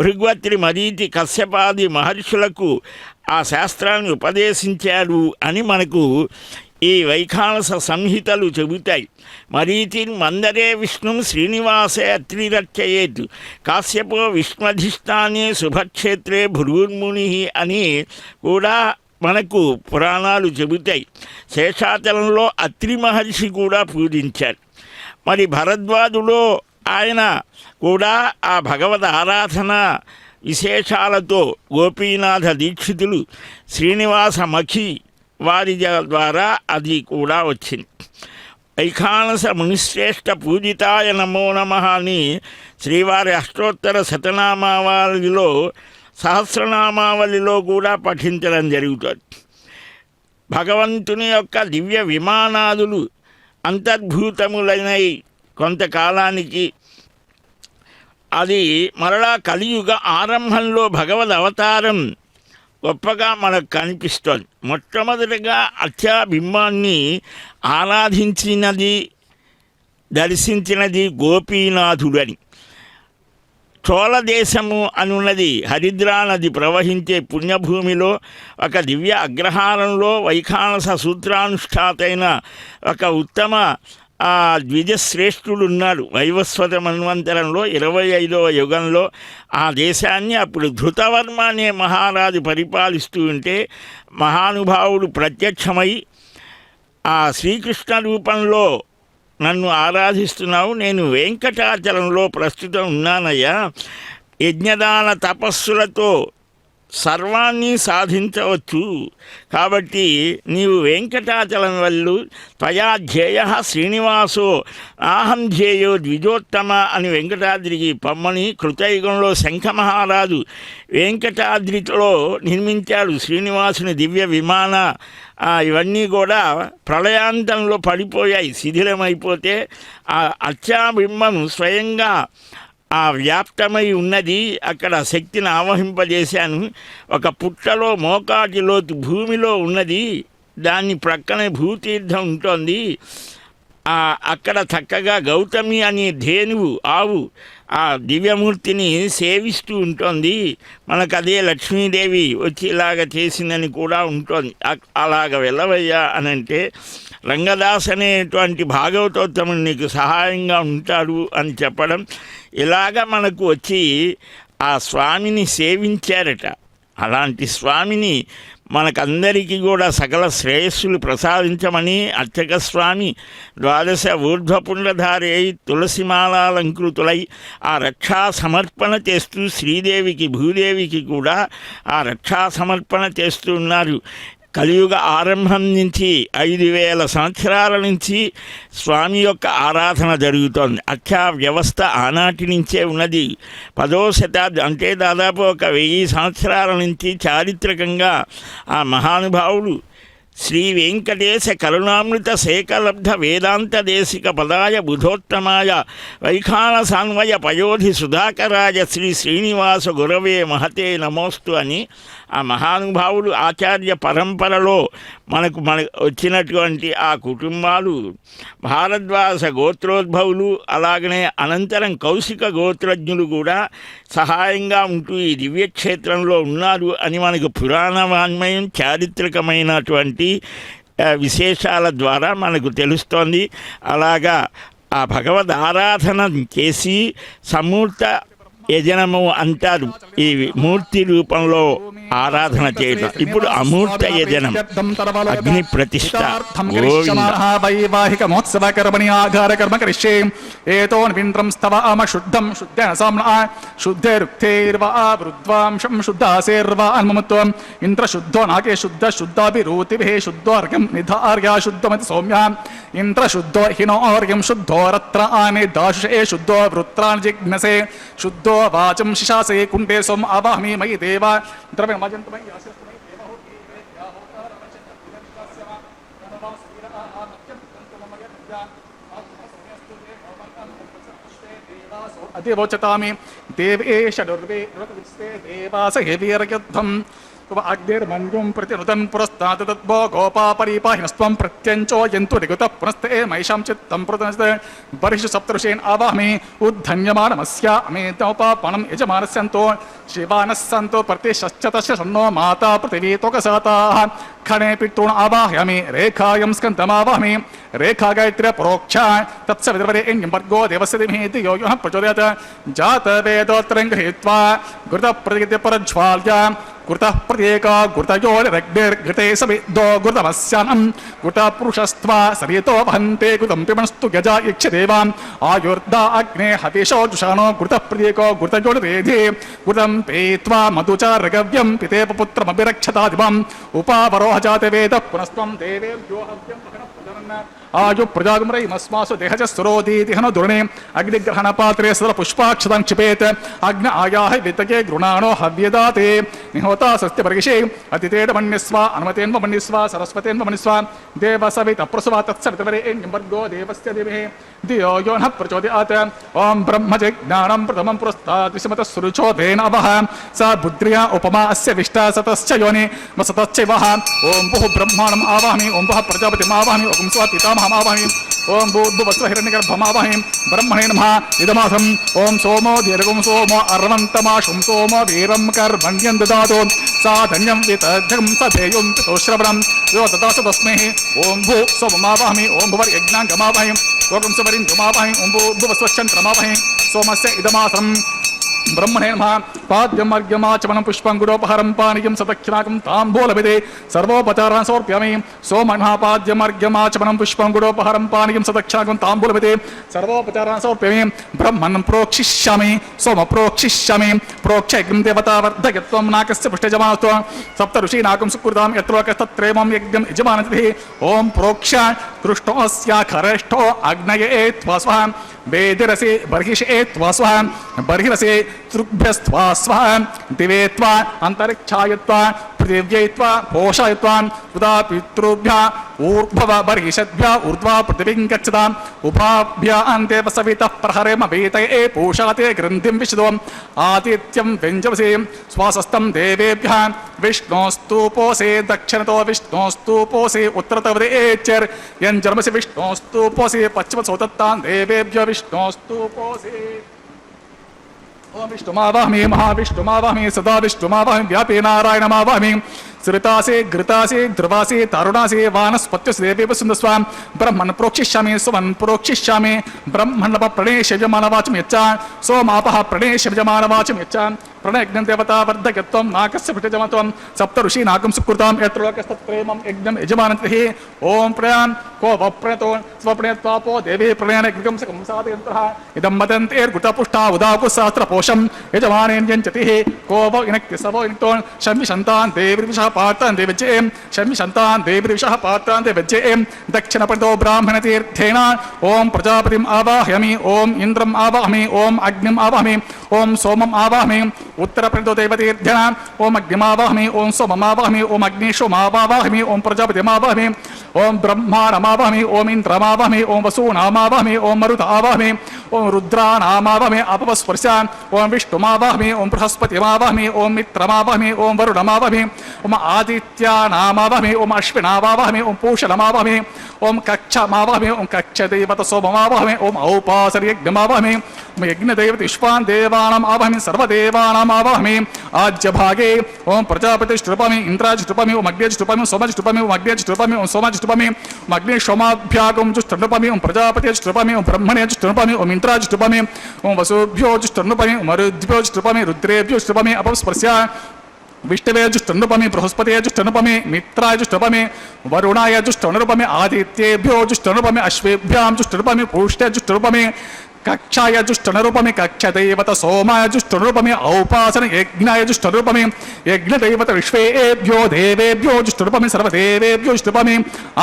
భృగ్వత్రి మరీచి కశ్యపాది మహర్షులకు ఆ శాస్త్రాన్ని ఉపదేశించాడు అని మనకు ఈ వైఖానస సంహితలు చెబుతాయి. మరీచిన్ మందరే విష్ణుం శ్రీనివాసే అత్రిరర్చయేత్ కాశ్యపో విష్ణధిష్టానే శుభక్షేత్రే భృగుర్ముని అని కూడా మనకు పురాణాలు చెబుతాయి. శేషాచలంలో అత్రి మహర్షి కూడా పూజించారు. మరి భరద్వాజులో ఆయన కూడా ఆ భగవద్ ఆరాధన విశేషాలతో గోపీనాథ దీక్షితులు శ్రీనివాస మఖి వారి ద్వారా అది కూడా వచ్చింది. వైఖానస మునిశ్రేష్ఠ పూజితాయ నమో నమః అని శ్రీవారి అష్టోత్తర శతనామావళిలో సహస్రనామావళిలో కూడా పఠించడం జరుగుతుంది. భగవంతుని యొక్క దివ్య విమానాదులు అంతర్భూతములైనై కొంతకాలానికి అది మరలా కలియుగ ఆరంభంలో భగవద్ అవతారం గొప్పగా మనకు కనిపిస్తోంది. మొట్టమొదటిగా అత్యాబింబాన్ని ఆరాధించినది దర్శించినది గోపీనాథుడని. చోళ దేశము అనున్నది హరిద్రా నది ప్రవహించే పుణ్యభూమిలో ఒక దివ్య అగ్రహారంలో వైఖానస సూత్రానుష్ఠాతైన ఒక ఉత్తమ ద్విజశ్రేష్ఠుడు ఉన్నాడు. వైవస్వత మన్వంతరంలో 25వ యుగంలో ఆ దేశాన్ని అప్పుడు ధృతవర్మ అనే మహారాజు పరిపాలిస్తూ ఉంటే మహానుభావుడు ప్రత్యక్షమై ఆ శ్రీకృష్ణ రూపంలో నన్ను ఆరాధిస్తున్నావు, నేను వెంకటాచలంలో ప్రస్తుతం ఉన్నానయ్యా, యజ్ఞదాన తపస్సులతో సర్వాన్ని సాధించవచ్చు, కాబట్టి నీవు వెంకటాచలం వల్లు త్వయా ధ్యేయ శ్రీనివాసో ఆహం ధ్యేయో ద్విజోత్తమ అని వెంకటాద్రికి పమ్మని కృతయుగంలో శంఖమహారాజు వెంకటాద్రిలో నిర్మించాడు శ్రీనివాసుని దివ్య విమాన. ఇవన్నీ కూడా ప్రళయాంతంలో పడిపోయాయి, శిథిలమైపోతే ఆ అర్చాబింబం స్వయంగా వ్యాప్తమై ఉన్నది. అక్కడ శక్తిని ఆవహింపజేశాను. ఒక పుట్టలో మోకాటి లోతు భూమిలో ఉన్నది, దాని ప్రక్కనే భూతీర్థం ఉంటుంది. అక్కడ చక్కగా గౌతమి అనే ధేనువు ఆవు ఆ దివ్యమూర్తిని సేవిస్తూ ఉంటుంది. మనకు అదే లక్ష్మీదేవి వచ్చి ఇలాగ చేసిందని కూడా ఉంటుంది. అలాగ వెళ్ళవయ్యా అని అంటే రంగదాస్ అనేటువంటి భాగవతోత్తముడు నీకు సహాయంగా ఉంటాడు అని చెప్పడం, ఇలాగ మనకు వచ్చి ఆ స్వామిని సేవించారట. అలాంటి స్వామిని మనకందరికీ కూడా సకల శ్రేయస్సులు ప్రసాదించమని అర్చక స్వామి ద్వాదశ ఊర్ధ్వపుండధారి అయి తులసిమాలాలంకృతులై ఆ రక్షా సమర్పణ చేస్తూ శ్రీదేవికి భూదేవికి కూడా ఆ రక్షా సమర్పణ చేస్తూ ఉన్నారు. కలియుగ ఆరంభం నుంచి 5000 సంవత్సరాల నుంచి స్వామి యొక్క ఆరాధన జరుగుతోంది. అఖ్యా వ్యవస్థ ఆనాటి నుంచే ఉన్నది. 10వ శతాబ్దం అంటే దాదాపు ఒక 1000 సంవత్సరాల నుంచి చారిత్రకంగా ఆ మహానుభావుడు శ్రీ వెంకటేశ కరుణామృత శేఖలబ్ధ వేదాంత దేశిక పదాయ బుధోత్తమాయ వైఖానసాన్వయ పయోధి సుధాకరాయ శ్రీ శ్రీనివాస గురవే మహతే నమోస్తు అని ఆ మహానుభావుడు ఆచార్య పరంపరలో మనకు వచ్చినటువంటి ఆ కుటుంబాలు భారద్వాజ గోత్రోద్భవులు, అలాగనే అనంతరం కౌశిక గోత్రజ్ఞులు కూడా సహాయంగా ఉంటూ ఈ దివ్యక్షేత్రంలో ఉన్నారు అని మనకు పురాణ వాన్మయం చారిత్రకమైనటువంటి విశేషాల ద్వారా మనకు తెలుస్తోంది. అలాగా ఆ భగవద్ ఆరాధన చేసి సమూర్త యజనము అంటారు ఈ మూర్తి రూపంలో ఆరాధన చేయడం. ఇప్పుడు అమూర్త యజనం అగ్ని ప్రతిష్ఠ. వైవాహిక మహోత్సవ కర్మణి ఆధార కర్మ కరిష్యే ఏతోన్వింద్రం స్తవామ శుద్ధం శుద్ధేన సామ్నా శుద్ధేరుక్తైర్వా వృద్వాంశం శుద్ధాసేర్వా అన్మమత్వం ఇంద్ర శుద్ధో నాకే శుద్ధ శుద్ధాభిరూతిభిః శుద్ధోర్ఘ్యం నిధార్యా శుద్ధమతి సౌమ్యా ఇంద్ర శుద్ధో హినోర్ఘ్యం శుద్ధోరత్ర ఆనే దాశుషే శుద్ధో వృత్రాన్ జిజ్ఞసే శుద్ధో వాచం శిశాసే కుండే సోమ అవాహమి మయి దేవా ద్రవ్య మజంతమై యాసస్తమై దేవహో దేవ్యా హోతార వచన పురంతస్య నమః శ్రీరా నత్యం తంతుమయ విద్యా ఆత్మ సమయస్త అధివోచతామి దేవేశ దుర్వే దేవాస హేవీరయుద్ధం అగ్నిర్మన్యుం ప్రతినుతన్ పురస్తాత్ తద్భో గోపా పరిపాహినస్త్వం ప్రత్యంచో యంతు నిగుత పునస్తే మైషాం చిత్తం ప్రదనస్తే బర్హిషు సప్తఋషేన్ ఆవాహమి ఉద్ధన్యమానమస్య అమేతోపాపణం యజమానస్యంతో శివానస్సంతో ప్రతిశ్చతస్య సన్నో మాతా పృథివీ తోకసాతాః ఖణే పితॄన్ ఆవాహయామి రేఖాయం స్కందమావాహమి రేఖా గాయత్ర్య పరోక్ష తత్సవితుర్వరేణ్యం భర్గో దేవస్య ధీమహి ధియో యో నః ప్రచోదయాత్ జాతవేదోత్తరం గృహీత్వా ఘృతప్రతిగత్య పరజ్వాల్య घृतः प्रत्येका घृतयोनिरग्निर्घृते सविद्धो घृतमस्यानं घृतपुरुषस्त्वा सरितो वहन्ते घृतं पिबंस्तु गजा यक्षदेवाम् आयुर्दा अग्ने हविषो जुषाणो घृतः प्रत्येको घृतयोनिरेधि घृतं पीत्वा मधुचारगव्यं पितेप पुत्रमभिरक्षतादिवम् उपावरोह जाते वेदः पुनस्त्वं देवेभ्यो हव्यं ఆయు ప్రజాగమరమస్మాసు దేహజస్సురోదీతి హన దుర్ణే అగ్నిగ్రహణ పాత్రే సదల పుష్పాక్షతం క్షిపేత్ అగ్న ఆయాహ వితకే గృణాణో హవ్యదాతే నిహోతా సస్తి పరిషే అతితేడ మన్యస్వ అనుమతేన్వ మన్యస్వ సరస్వతేన్వ మన్యస్వ దేవ సవిత ప్రసవ తత్సవితవరేణ్యం భర్గో దేవస్య దివే ధియో యో నః ప్రచోదయాత్ ఓం బ్రహ్మజిజ్ఞానం ప్రథమం పురస్తాత్ విషమత సురుచోదేన అవః సా బుద్ధ్రియా ఉపమా అస్య విష్టా సతశ్చ యోని వసతశ్చైవ ఓం భుః బ్రహ్మాణం ఆవాహమి ఓం భుః ప్రజాపతిం ఆవాహమి ఓం స్వ పితామహమావాహమి ఓం భూర్భువస్వ హిరణ్యగర్భమావాహమి బ్రహ్మణే నమః ఇదమాసం ఓం సోమో దీర్ఘం సోమో అర్వంతమాశుం సోమో వీరం కర్మణ్యం దదాతు సాధన్యం వితద్ధం సభేయం పితోశ్రవణం యో దదాసు తస్మై ఓం భూ సోమమావాహమి ఓం భువర్ యజ్ఞాంగమావాహమి ఓం సువరింద్రమావాహమి ఓం భూర్భువస్వచంద్రమావాహమి సోమస్య ఇదమాసం బ్రహ్మణే నమః పాద్యమర్ఘ్యమాచమనం పుష్పం గుడోపహరం పానీయం సదక్షిణాకం తాంబూలవిదే సర్వోపచారాన్ సమర్ప్యామి సోమన్ః పాద్యమర్ఘ్యమాచమనం పుష్పం గుడోపహరం పానీయం సదక్షిణాకం తాంబూలవిదే సర్వోపచారాన్ సమర్ప్యామి బ్రహ్మణం ప్రోక్షిష్యామి సోమ ప్రోక్షిష్యామి ప్రోక్షయజ్ఞం దేవతావర్ధయత్వం నాకస్య పుష్టజమానత్వం సప్త ఋషీనాకం సుకృతాం యత్రోకస్తత్రేమం యజ్ఞం యజమానతిః ఓం ప్రోక్ష కృష్ణోస్యాఖరేష్ఠో అగ్నయే త్వస్వః వేదిరసే బర్హిషే త్వస్వః బర్హిరసే తృభ్యస్త్వా స్వః దివే త్వా అంతరిక్షాయత్వా పృథివ్యైత్వా పోషయత్వా ఉదా పితృభ్య ఊర్ధ్వ బర్హిషద్భ్య ఊర్ధ్వా పృథివీం గచ్చతాం ఉభాభ్య అంతేవ సవితః ప్రహరేమ వేతయే పూషాతే గ్రంథిం విశదో ఆతిథ్యం వ్యంజవసే స్వాసస్తం దేవేభ్య విష్ణోస్తూపోసే దక్షిణతో విష్ణోస్తూపోసే ఉత్తరతవదేచ్యర్ యంజర్మసి విష్ణోస్తూపోసే పశ్చిమసోతత్తాన్ దేవేభ్య విష్ణోస్తూపోసే ఓం విష్ణుమావాహమి మహావిష్ణుమావాహమి సదా విష్ణుమావాహమి వ్యాపే నారాయణమావాహమి శ్రుతాసే ఘృతాసే ధ్రువాసే తరుణాసే వానస్పత్యసే దేవేవ సుందస్వాం బ్రహ్మన్ ప్రోక్షిష్యామి సువన్ ప్రోక్షిష్యామి బ్రహ్మణవ ప్రణేశయజమానవాచం యచ్చ సోమాపః ప్రణేశయజమానవాచం యచ్చ ప్రణయజ్ఞం దేవతావర్ధకత్వం నాకస్య పితజమత్వం సప్త ఋషీనాకం సుకృతాం యత్రోకస్తత్ప్రేమం యజ్ఞం యజమానతిః ఓం ప్రయాన్ కో వప్రణతో స్వప్రణయత్వాపో దేవే ప్రణయనగ్నికం సకం సాధయంతః ఇదం మదంతేర్గుతపుష్టా ఉదాకుశాస్త్రపోషం యజమానేన్యంచతిః కో వ ఇనక్తి సవో ఇనక్తో శమిషంతాన్ దేవిర్విషః పాత్రాన్ దేవజ్జేం శమిషంతాన్ దేవిర్విషః పాత్రాన్ దేవజ్జేం దక్షిణపదో బ్రాహ్మణతీర్థేన ఓం ప్రజాపతిం ఆవాహయామి ఓం ఇంద్రం ఆవాహమి ఓం అగ్నిం ఆవాహమి ఓం సోమం ఆవాహమి ఉత్తరప్రదో దేవతీర్థేన ఓం అగ్నిమావాహమి ఓం సోమమావాహమి ఓం అగ్నిశోమావాహమి ఓం ప్రజాపతిమావాహమి ఓం బ్రహ్మాణమావాహమి ఓం ఇంద్రమావాహమి ఓం వసూనామావాహమి ఓం మరుతావాహమి ఓం రుద్రానామావాహమి అపవస్పర్శ ఓం విష్ణుమావాహమి ఓం బృహస్పతిమావాహమి ఓం మిత్రమావాహమి ఓం వరుణమావాహమి ఓం ఆదిత్యానామావాహమి ఓం అశ్వినావాహమి ఓం పూషణమావాహమి ఓం కక్షమావాహమి ఓం కక్షదేవత సోమమావాహమి ఓం ఔపాసర్యజ్ఞమావాహమి ఓం యజ్ఞదేవత విశ్వాన్ దేవానాం ఆవాహమి సర్వదేవానాం ఆవాహమి ఆజ్యభాగే ఓం ప్రజాపతిష్ఠృపమి ఇంద్రాజ్ఠృపమి ఓం అగ్నేజ్ఠృపమి సోమజ్ఠృపమి ఓం అగ్నేజ్ఠృపమి ఓం సోమజ్ఠృపమి ఓం అగ్ని సోమాభ్యాగం జుష్ఠృపమి ఓం ప్రజాపతిష్ఠృపమి ఓం బ్రహ్మణేజ్ఠృపమి ఓం ఇంద్రాజ్ఠృపమి ఓం వసుభ్యోజ్ఠృపమి ఓం మరుద్భ్యోజ్ఠృపమి రుద్రేభ్యోజ్ఠృపమి అపస్పర్శ విష్ణవేజుష్టనుపమి బృహస్పతిజుష్టనుపమి మిత్రాజుష్టనుపమి వరుణాయజుష్టనుపమి ఆదిత్యేభ్యోజుష్టనుపమి అశ్వేభ్యాం జుష్టనుపమి పూష్ట్యజుష్టనుపమి కక్షాయజుష్టనుపమి కక్షదేవత సోమాయజుష్టనుపమి ఔపాసన యజ్ఞాయజుష్టనుపమి యజ్ఞదేవత విశ్వేభ్యో దేవేభ్యో జుష్టనుపమి సర్వదేవేభ్యో జుష్టనుపమి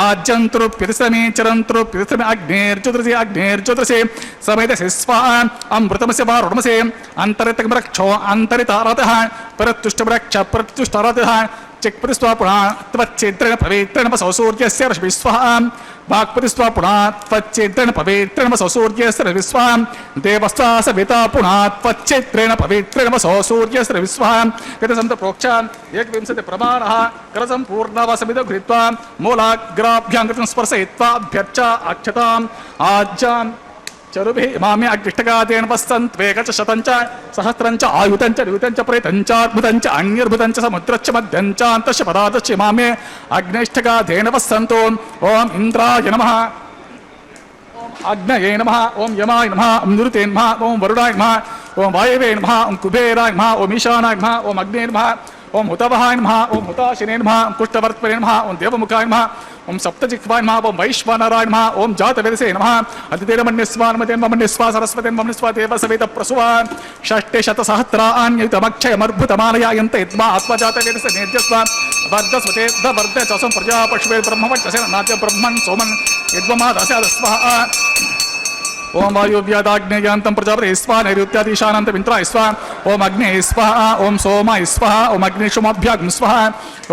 ఆజ్యంతృప్యతిశ్రమి చరంతృప్యతిశ్రమి అగ్నేర్జ్యోతిషే అగ్నేర్జ్యోతిషే సమేతసి స్వా అమృతమస్య వారుణమసే అంతరితమరక్షో అంతరితారతః పరతుష్టమరక్ష ప్రత్యుష్టరతః చక్పరిస్వాపుణ త్వచ్ఛేద్రేణ పవిత్రేణ సౌసూర్యస్య రశ్మిస్వః వాక్పతిస్వ పునాత్వచ్చేత్రేణ పవిత్రేణ సూర్యేశ్వర విశ్వాం దేవస్వా సవితా పునాత్వచ్చేత్రేణ పవిత్రేణ సూర్యేశ్వర విశ్వాం గతసంత ప్రోక్షాన్ ఏకవింశతి ప్రమాణః కరసంపూర్ణవసమిదో గృహీత్వా మూలాగ్రాభ్యాం కృతం స్పర్శయిత్వా అభ్యర్చ అక్షతాం ఆజ్యాం చరుభి మామే అగ్నిష్టగాదేన వస్తంత్వేకచ శతంచ సహస్రంచ ఆయుతంచ నియుతంచ ప్రేతంచ అద్భుతంచ అన్యర్భుతంచ సముద్రచ్చ మధ్యంచ అంతశ్చ పదార్థశ్చ మామే అగ్నిష్టగాదేన వస్తంతో ఓం ఇంద్రాయ నమః ఓం అగ్నయే నమః ఓం యమాయ నమః ఓం నిరుతే నమః ఓం వరుణాయ నమః ఓం వాయవే నమః ఓం కుబేరాయ నమః ఓం ఈశానాయ నమః ఓం అగ్నే నమః ఓం హుతవహాయ నమః ఓం హుతాశినే నమః ఓం కుష్ఠవర్త్మనే నమః ఓం దేవముఖాయ నమః ఓం సప్తజిహ్వాయ నమః ఓం వైశ్వానరాయ నమః ఓం జాతవేదసే నమః అతిథేనమన్యస్వా నమతేన్మన్యస్వా సరస్వతేన్మన్యస్వా దేవ సవేత ప్రసువా షష్ఠే శతసహస్రాన్యుతమక్షయమర్భుతమాలయాయంత యద్మా ఆత్మజాతవేదస నేర్జస్వ వర్ధస్వతే వర్ధ చసం ప్రజాపశువే బ్రహ్మవచ్చసేన నాట్య బ్రహ్మన్ సోమన్ యద్వమాదస్యాదస్వః ఓం వాయువ్యాదాగ్నేయాంతం ప్రజాపతే స్వాహ నైరుత్యాదీశానంతం ఇంద్రాయ స్వాహ ఓం అగ్నే స్వాహ ఓం సోమాయ స్వాహ ఓం అగ్నిశుమాభ్యాగ్ం స్వాహ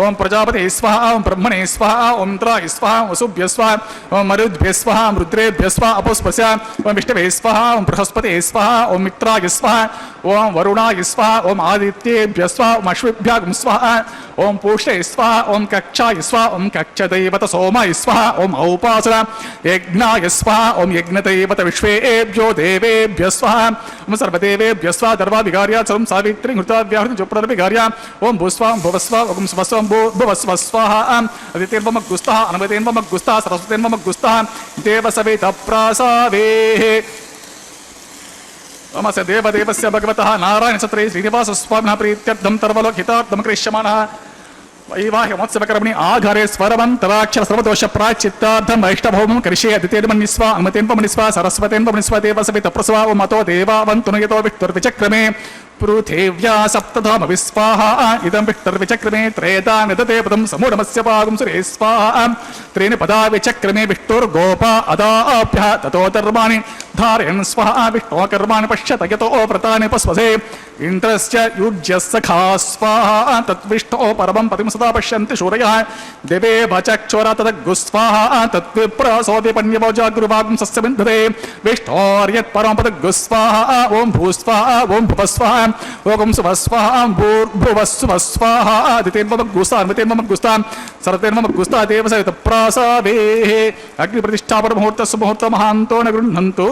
ఓం ప్రజాపతే స్వాహ ఓం బ్రహ్మణే స్వాహ ఓం ఇంద్రాయ స్వాహ వసుభ్య స్వాహ ఓం మరుద్భ్య స్వాహ రుద్రేభ్య స్వాహ అపోస్పస్య ఓం విష్ణవే స్వాహ ఓం బృహస్పతే స్వాహ ఓం మిత్రాయ స్వాహ ఓం వరుణాయ స్వాహ ఓం ఆదిత్యేభ్య స్వాహ ఓం అశ్విభ్యాగం స్వాహ ఓం పూషే స్వాహ ఓం కక్షాయ స్వాహ ఓం కక్షదైవత సోమాయ స్వాహ ఓం ఔపాసన యజ్ఞాయ స్వాహ ఓం యజ్ఞదైవత విశ్వేభ్యో దేవేభ్య స్వాహ ఓం సర్వదేవేభ్య స్వాహ దర్వాభిగార్య చరం సావిత్రి హృతావ్యాహృతి చోప్రదభిగార్య ఓం భూస్వాం భువస్వ ఓం స్వస్వం భువస్వ స్వాహ అదితేన్వమగ్గుస్తః అనుమతేన్వమగ్గుస్తః సరస్వతేన్వమగ్గుస్తః దేవసవేత ప్రాసావేః నమస్తే దేవదేవస్య భగవతః నారాయణ సత్రే శ్రీనివాస స్వామినః ప్రీత్యర్థం తర్వలోకితార్థం క్రిష్యమాణః వైవాహ్యమోత్సవకర్మణి ఆఘారే స్వరవంతరాక్షర సర్వదోష ప్రాచిత్తార్థం వైష్ణభౌమం కరిష్యే అదితేన్మన్యస్వ అనుమతేన్వమనిస్వ సరస్వతేన్వమనిస్వ దేవసవేత ప్రసవా ఓం అతో దేవావంతునయతో విష్ణుర్విచక్రమే పృథివ్యా సప్తధామ విస్వాహ ఇదం విష్ణుర్విచక్రమే త్రేతా నిదతే పదం సమూఢమస్య పాగం సురే స్వాహ త్రీని పదా విచక్రమే విష్ణుర్గోపా అదాభ్య తతో ధర్మాణి ధారయన్ స్వాహ విష్ణో కర్మాణి పశ్యత యతో వ్రతాని పస్వసే ఇంద్రస్య యుజ్య సఖా స్వాహ తద్విష్ణో పరమం పతిం సదా పశ్యంతి శూరయః దేవే వచక్షుర తదగ్గుస్వాహ తద్విప్రసోదిపన్యవోజాగురువాగం సస్యబింధతే విష్ణోర్యత్ పరమం పదగ్గుస్వాహ ఓం భూస్వాహ ఓం భువస్వాహ ఓం సువస్వాహ భూర్భువస్సువస్వాహ ఆదితేన్వమగ్గుస్తా అనుమతేన్వమగ్గుస్తా సరతేన్వమగ్గుస్తా దేవసవిత ప్రాసావేః అగ్నిప్రతిష్ఠాపన ముహూర్త సుముహూర్త మహాంతో న గృహ్ణन्तు.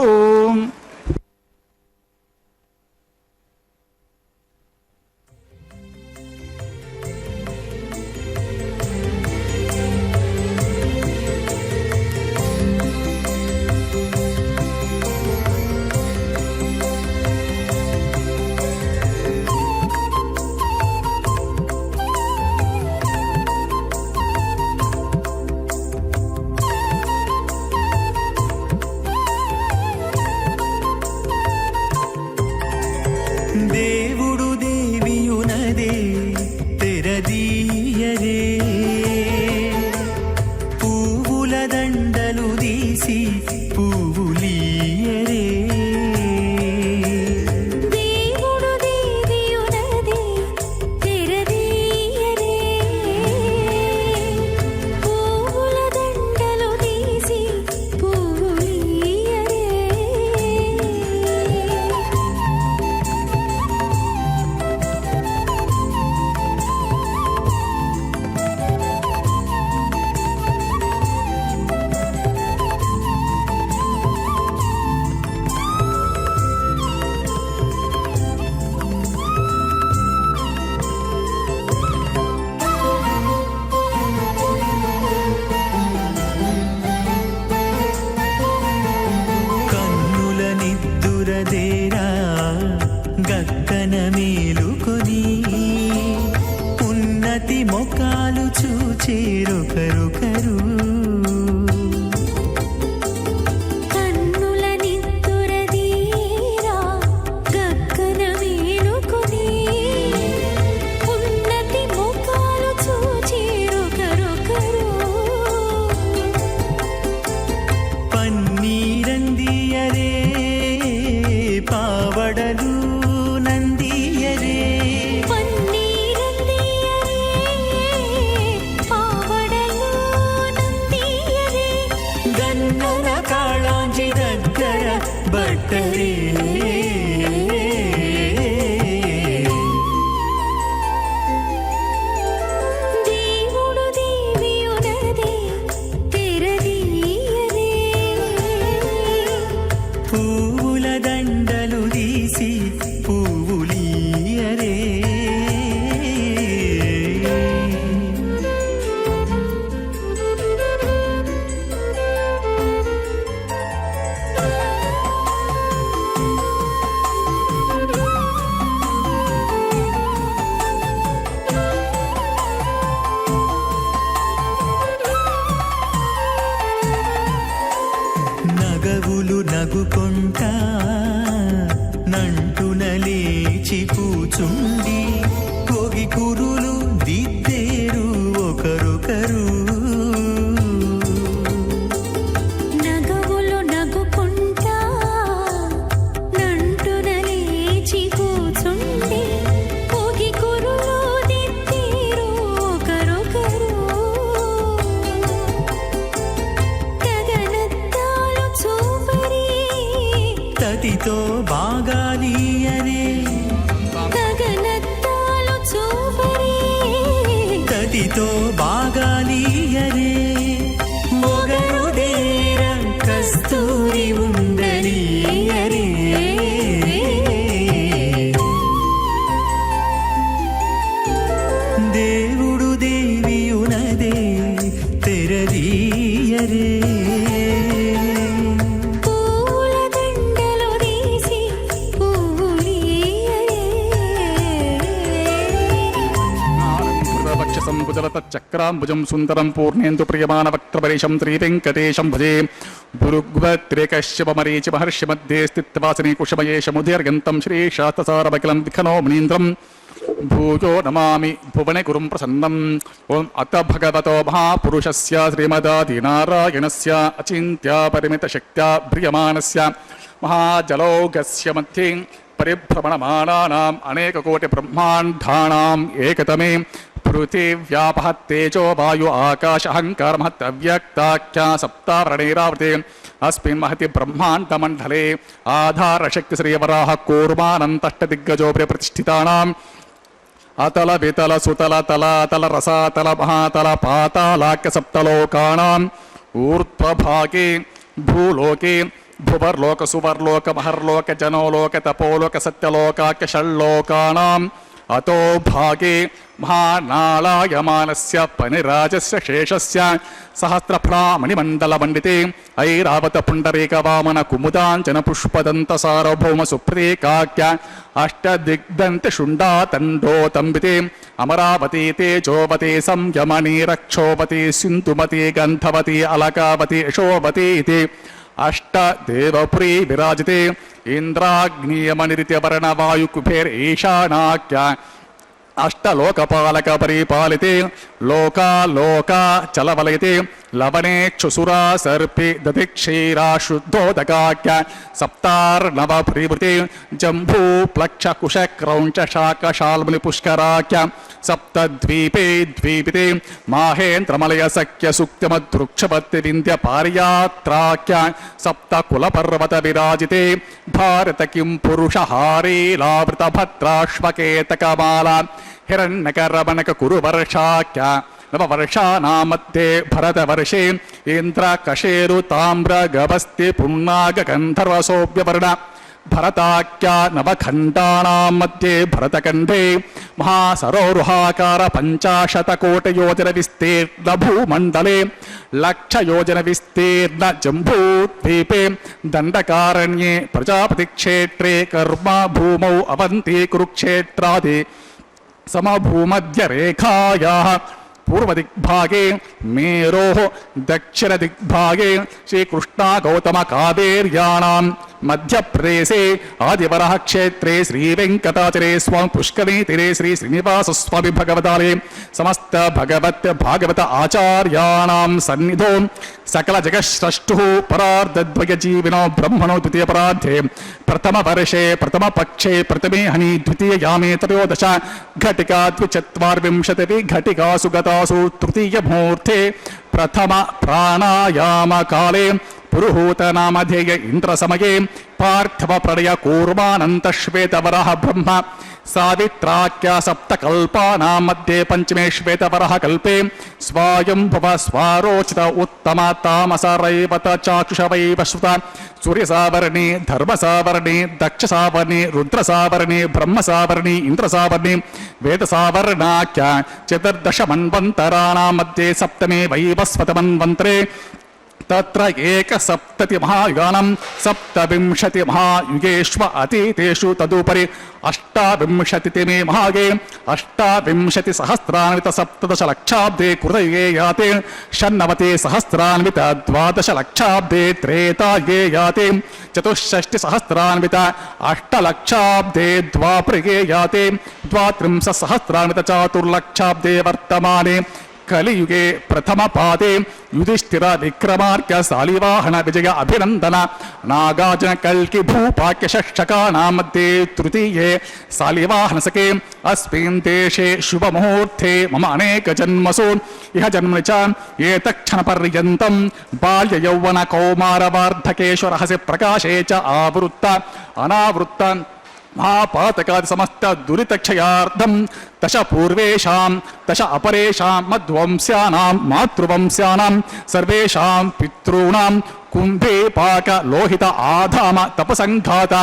దేవుడు దేవియునదే తెరదీయరే పువ్వుల దండలు తీసి పువ్వులీయరే దేవుడు దేవియునదే తెరదీయరే పువ్వుల దండలు తీసి పువ్వులీయరే కన్నుల నిద్దురదేరా గక్కన మేలుకొని ఉన్నతి మొకాలు చూచేరొకరొకరు కన్నుల నిద్దురదీరా గగ్గన మేలుకొని ఉన్నతి ముఖాలు చూచేరొకరొకరు పన్నీరందియరే పావడలు నందియరే పన్నీరందియరే పావడలు నందియరే ಭಕ್ತರೇ దేవుడు దేవియునదే తెరదీయరే పువ్వుల దండలు తీసి పువ్వులీయరే నగవులు నగుకొంటా నంటున లేచి కూచుండి కొగి కురులు దిద్దేరు ఒకరొకరు నగవులు నగుకుంటా నంటున లేచి కూచుండి పోగి కురులు దిద్దేరు ఒకరొకరు గగనద్దాలు చూపరి తతితో బాగాలీయరే గగనద్దాలు చూపరి తతితో బాగాలీయరే మొగరుదేర కస్తూరి ఉండలీయరే దేవుడు దేవియునదే తెరదీయరే పూల దండలు తీసి పువ్వులీయరే చక్రాంబుజం సుందరం పూర్ణేందు ప్రియమాన వక్త్రపరేశం శ్రీవెంకటేశం భజే భృగ్వత్రేకశ్యపమరీచి మహర్షి మధ్యే స్థిత్వాసిని కుశమయేషముదీర్గంతం శ్రీశాస్త్రసారమఖిలం విఖనో మునీంద్రం భూజో నమామి భువనే గురుం ప్రసన్నం ఓం అత భగవతో మహాపురుషస్య శ్రీమదాదినారాయణస్య అచింత్య పరిమిత శక్త్యా భ్రియమానస్య మహాజలౌఘస్య మధ్యే పరిభ్రమణమానానాం అనేకకోటి బ్రహ్మాండానాం ఏకతమే పృథివ్యాపః తేజో వాయు ఆకాశహంకార మహత్తవ్యక్తాఖ్యా సప్తావరణైరావృతే అస్మిన్ మహతి బ్రహ్మాండమండలే ఆధారశక్తి శ్రీవరాహ కూర్మానంతష్టదిగ్గజోపరి ప్రతిష్ఠితానాం అతల వితల సుతల తలాతల రసాతల మహాతల పాతాళాఖ్య సప్తలోకానాం ఊర్ధ్వభాగే భూలోకే భువర్లోక సువర్లోక మహర్లోక జనోలోక తపోలోక సత్యలోకాఖ్య షణ్లోకానాం అతో భాగే మహానాళాయమానస్య పనిరాజస్య శేషస్య సహస్రఫణామణిమండలమండితే ఐరావత పుండరీకవామన కుముదాంచన పుష్పదంత సార్వభౌమ సుప్రీకాఖ్య అష్టదిగ్దంత శుండాతండోతంబితే అమరావతి తేజోవతి సంయమని రక్షోవతి సింధుమతి గంధవతి అలకావతి యశోవతి ఇది అష్టదేవపురీ విరాజితే ఇంద్రాగ్నియమనిరిత్యవర్ణ వాయు కుబేర్ ఈశానాఖ్య అష్టలోకపాలక పరిపాలితే లోకా చలవలయతే లవనే క్షుసురా సర్పి దధిక్షీరా శుద్ధోదకాఖ్య సప్తార్ణవ పరివృతే జంబూ ప్లక్ష కుశ క్రౌంచ శాక శాల్ముని పుష్కరాఖ్య సప్తద్వీపే ద్వీపితే మాహేంద్రమలయ సఖ్య సుక్తిమద్వృక్షపత్తి వింధ్య పార్యాత్రాఖ్య సప్త కులపర్వత విరాజితే భారత కిం పురుషహారీలావృత భద్రాశ్వకేతకమాల హిరణ్యకరమణక కురు వర్షాఖ్య నవవర్షానామధ్యే భరతవర్షే ఇంద్రకశేరు తామ్ర గవస్తి పున్నాగ గంధర్వసోభ్యవర్ణ భరతాఖ్య నవఖండానాం మధ్యే భరతఖండే మహాసరోరుహాకార పంచాశతకోటయోజన విస్తీర్ణ భూమండలే లక్షయోజన విస్తీర్ణ జంబూద్వీపే దండకారణ్యే ప్రజాపతిక్షేత్రే కర్మ భూమౌ అవంతి కురుక్షేత్రాది సమభూమధ్యరేఖాయాः పూర్వదిగ్భాగే మేరోः దక్షిణదిగ్భాగే శ్రీకృష్ణా గౌతమ కావేర్యాణాం మధ్యప్రదేశే ఆదివరః క్షేత్రే శ్రీవేంకటాచలే స్వామి పుష్కరే తీరే శ్రీ శ్రీనివాస స్వామి భగవతాలే సమస్త భాగవత ఆచార్యాణాం సన్నిధో సకల జగత్స్రష్టుః పరార్ధద్వయ జీవినో బ్రహ్మణో ద్వితీయ పరార్ధే ప్రథమ వర్షే ప్రథమ పక్షే ప్రథమే హని ద్వితీయ యామే త్రయోదశ ఘటికా ద్విచత్వార్వింశతిः ఘటికాసు గతాసు తృతీయ ముహూర్తే ప్రథమ ప్రాణాయామ కాలే పురుహూత నామధేయ ఇంద్ర సమయే పార్థివ ప్రళయ కూర్మానంత శ్వేతవరః బ్రహ్మ సావిత్రాఖ్య సప్తకల్పానాం మధ్యే పంచమే శ్వేతవరః కల్పే స్వాయంభవ స్వారోచిత ఉత్తమ తామస రైవత చాక్షుష వైవశ్రుత సూర్యసావర్ణి ధర్మసావర్ణి దక్షసావర్ణి రుద్రసావర్ణి బ్రహ్మసావర్ణి ఇంద్రసావర్ణి వేదసావర్ణాఖ్య చతుర్దశ మన్వంతరాణాం మధ్యే సప్తమే వైవస్వత మన్వంతరే తత్ర ఏకసప్తతి మహాయుగానం సప్తవింశతి మహాయుగేష్వ అతీతేషు తదుపరి అష్టావింశతిమే మహాగే అష్టావింశతి సహస్రాన్విత సప్తదశ లక్షాబ్దే కృతయుగే యాతే షణ్ణవతి సహస్రాన్విత ద్వాదశ లక్షాబ్దే త్రేతాయుగే యాతే చతుషష్టి సహస్రాన్విత అష్టలక్షాబ్దే ద్వాపరిగే యాతే ద్వాత్రింశ సహస్రాన్విత చాతుర్లక్షాబ్దే వర్తమానే కలియుగే ప్రథమ పాదే యుధిష్ఠిర విక్రమార్క శాలివాహన విజయ అభినందన నాగార్జున కల్కి భూపాక్య షష్ఠకానాం మధ్యే తృతీయే శాలివాహనసకే అస్మిన్ దేశే శుభముహూర్తే మమ అనేక జన్మసు ఇహ జన్మని చ ఏతక్షణ పర్యంతం బాల్య యౌవన కౌమార వార్ధకేషు రహస్య ప్రకాశే చ ఆవృత్త అనావృత్త మహాపాతకాది సమస్త దురితక్షయార్థం దశ పూర్వేషాం దశ అపరేషాం మధ్వంస్యానాం మాతృవంస్యానాం సర్వేషాం పితॄణాం కుంభే పాక లోహిత ఆధామ తపసంఘాత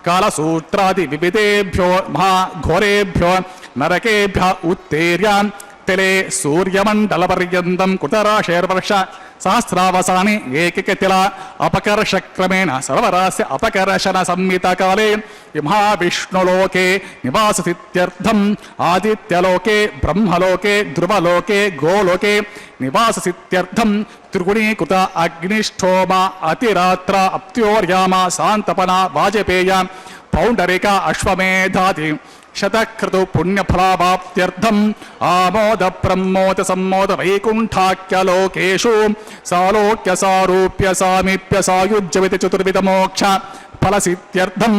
కాలసూత్రాది వివిధేభ్యో మహాఘోరేభ్యో నరకేభ్య ఉత్తేర్యాం తెలే సూర్యమండలపర్యంతం కృతరాశేర్వర్ష సహస్రావసాని ఏకైకతిల అపకర్షక్రమేణ సర్వరాస్య అపకర్షణ సంహితకాలే మహావిష్ణులోకే నివాససిత్యర్థం ఆదిత్యలోకే బ్రహ్మలోకే ధ్రువలోకే గోలోకే నివాససిత్యర్థం త్రిగుణీకృత అగ్నిష్టోమ అతిరాత్ర అప్త్యోర్యామ శాంతపన వాజపేయ పౌండరిక అశ్వమేధాది శతక్రతు పుణ్యఫలావాప్త్యర్థం ఆమోద ప్రమోద సమ్మోద వైకుంఠాఖ్యలోకేషు సాలోక్య సారూప్య సామీప్య సాయుజ్యవిత చతుర్విధ మోక్ష ఫలసిత్యర్థం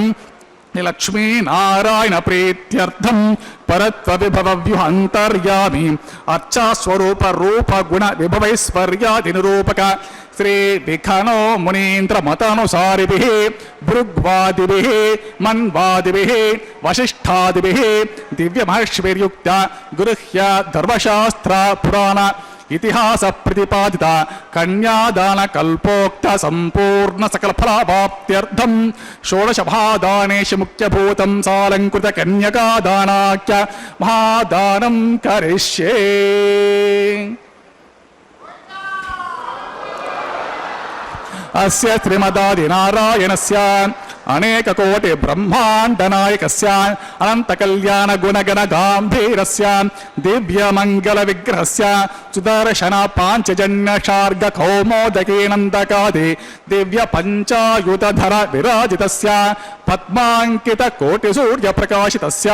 లక్ష్మీనారాయణ ప్రీత్యర్థం పరత్వ విభవ వ్యూహంతర్యామి అర్చాస్వరూప రూప గుణ విభవైశ్వర్యాది నిరూపక శ్రీ విఖనో మునీంద్ర మతానుసారిభిః భృగ్వాదిభిః మన్వాదిభిః వశిష్ఠాదిభిః దివ్యమహర్షిభిర్యుక్త గృహ్య ధర్మశాస్త్ర పురాణ ఇతిహాస ప్రతిపాదిత కన్యాదాన కల్పోక్త సంపూర్ణ సకల ఫలావాప్త్యర్థం షోడశ మహాదానేషు ముఖ్యభూతం సాలంకృత కన్యకాదానాఖ్య మహాదానం కరిష్యే. అస్య శ్రీమదాది నారాయణస్య అనేక కోటి బ్రహ్మాండ నాయకస్య అనంత కళ్యాణ గుణగణ గాంభీరస్య దివ్య మంగళ విగ్రహస్య సుదర్శన పాంచజన్య శార్గ కౌమోదకీనందకాది దివ్య పంచాయుధర విరాజితస్య పద్మాంకిత కోటి సూర్య ప్రకాశితస్య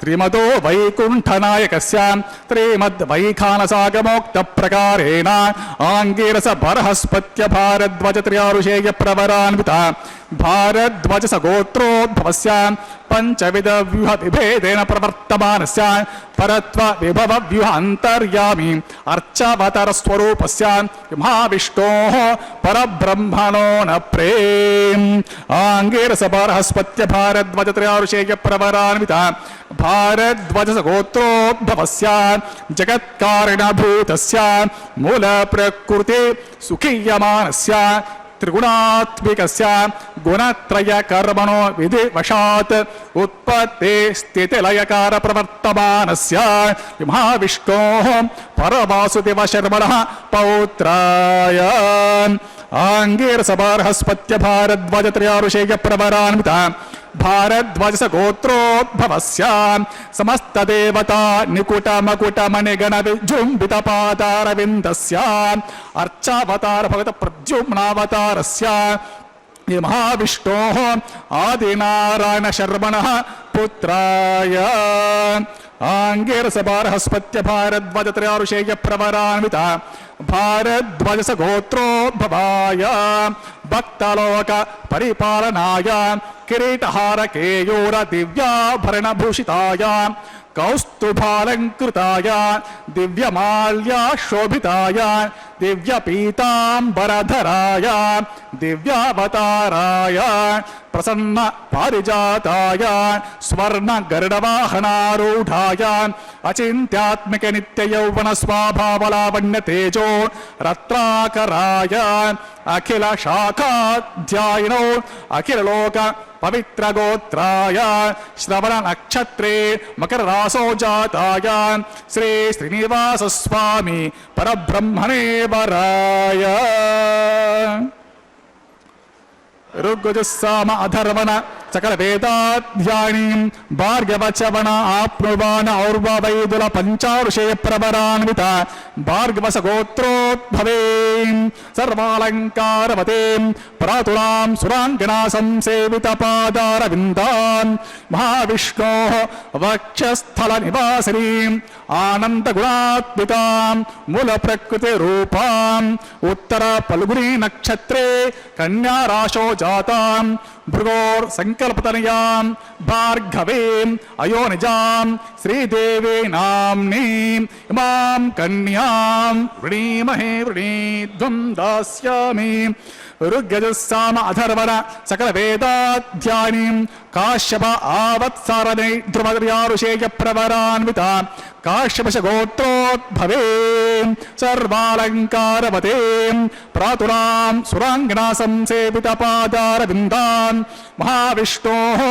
శ్రీమదో వైకుంఠ నాయకస్య శ్రీమద్ వైఖానసాగమోక్త ప్రకారేణ ఆంగీరస బర్హస్పత్య భారద్వాజ త్రయారుషేయ ప్రవరాన్విత భారద్వాజ సగోత్రోద్భవస్య పంచవిధ వ్యూహ విభేదేన ప్రవర్తమానస్య పరత్వ విభవ వ్యూహ అంతర్యామి అర్చావతార స్వరూపస్య మహావిష్ణోః పరబ్రహ్మణో న ప్రేమ్ ఆంగీరస బర్హస్పత్య భారద్వాజ త్రయారుషేయ ప్రవరాన్విత భారద్వాజ సగోత్రోద్భవస్య జగత్కారణభూతస్య మూల ప్రకృతి సుఖీయమానస్య త్రిగుణాత్మికస్య గుణత్రయ కర్మణో విధివశాత్ ఉత్పత్తి స్థితి లయకార ప్రవర్తమానస్య మహావిష్ణోః పరవాసుదేవ శర్మణః పౌత్రాయ ఆంగీరస బర్హస్పత్య భారద్వాజ త్రయారుషేయ ప్రవరాన్విత భారద్వాజ గోత్రోద్భవస్య సమస్త దేవతా నికుట మకుట మణిగణ విజృంభిత పాదారవిందస్య అర్చావతార భగత ప్రద్యుమ్నావతారస్య మహావిష్ణోః ఆదినారాయణ శర్మణః పుత్రాయ ఆంగీరస బర్హస్పత్య భారద్వాజ త్రయారుషేయ ప్రవరాన్విత భారద్వాజ గోత్రోద్భవాయ భక్తలోక పరిపాలనాయ కిరీటహార కేయూర దివ్యాభరణ భూషితాయ కౌస్తుభాలంకృతాయ దివ్యమాల్యా శోభితాయ దివ్య పీతాంబరధరాయ దివ్యావతారాయ ప్రసన్న పారిజాతాయ స్వర్ణ గరుడవాహనారూఢాయ అచింత్యాత్మిక నిత్య యౌవన స్వాభావలావణ్య తేజో రత్నాకరాయ అఖిల శాఖాధ్యాయినో అఖిల లోక పవిత్ర గోత్రాయ శ్రవణ నక్షత్రే మకర రాసో జాతాయ శ్రీ శ్రీనివాస స్వామి పరబ్రహ్మణే వరాయ ఋగ్గుజస్సామ అధర్వణ సకల వేదాధ్యానీం భార్గవచవణ ఆప్నువాన ఔర్వవైదుల పంచారుషేయ ప్రవరాన్విత భార్గవస గోత్రోద్భవేం సర్వాలంకారవతేం ప్రాతులాం సురాంగనా సంసేవిత పాదారవిందాన్ మహావిష్ణోః వక్షస్థల నివాసినీం ఆనంద గుణాత్మితాం మూల ప్రకృతి రూపాం ఉత్తర పల్గుని నక్షత్రే కన్యా రాశో జాతాం భృగోర్ సంకల్పతనయాం భార్గవేం అయోనిజాం శ్రీదేవే నామ్నీం ఇమాం కన్యాం వృణీమహే వృణీధ్వం దాస్యామి ఋగ్యజస్సామ అధర్వణ సకల వేదాధ్యానీం కాశ్యప ఆవత్సారణే ధ్రువర్యారుషేయ ప్రవరాన్విత కాశ్యపశ గోత్రోద్భవేం సర్వాలంకారవతేం ప్రాతులాం సురాంగనా సంసేవిత పాదారవిందాన్ మహావిష్ణోః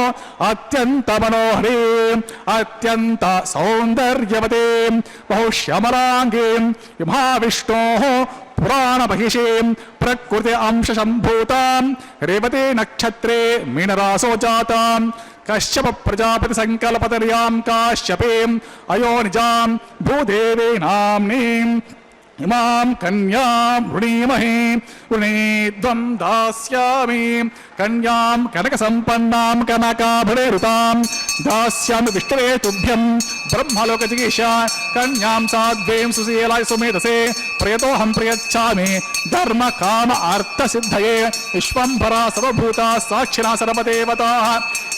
అత్యంత మనోహరీం అత్యంత సౌందర్యవతీం బహుశ్యామలాంగీం మహావిష్ణోః పురాణ బహిషీం ప్రకృతి అంశ సంభూతాం రేవతే నక్షత్రే మీనరాసో జాతాం కశ్యప ప్రజాపతి సంకల్పతర్యాం కాశ్యపేం అయోనిజాం భూదేవే నామ్నీం ఇమాం కన్యాం వృణీమహే వృణీధ్వం దాస్యామి కన్యాం కనక సంపన్నాం కనకాభరణేరుతాం దాస్యామి విష్ణవే తుభ్యం బ్రహ్మలోక జిగీష కన్యాం సాధ్వేం సుశీలాయ సుమేధసే ప్రయతోహం ప్రయచ్ఛామి ధర్మ కామ అర్థ సిద్ధయే విశ్వంభరా సర్వభూత సాక్షిణా సర్వదేవతాః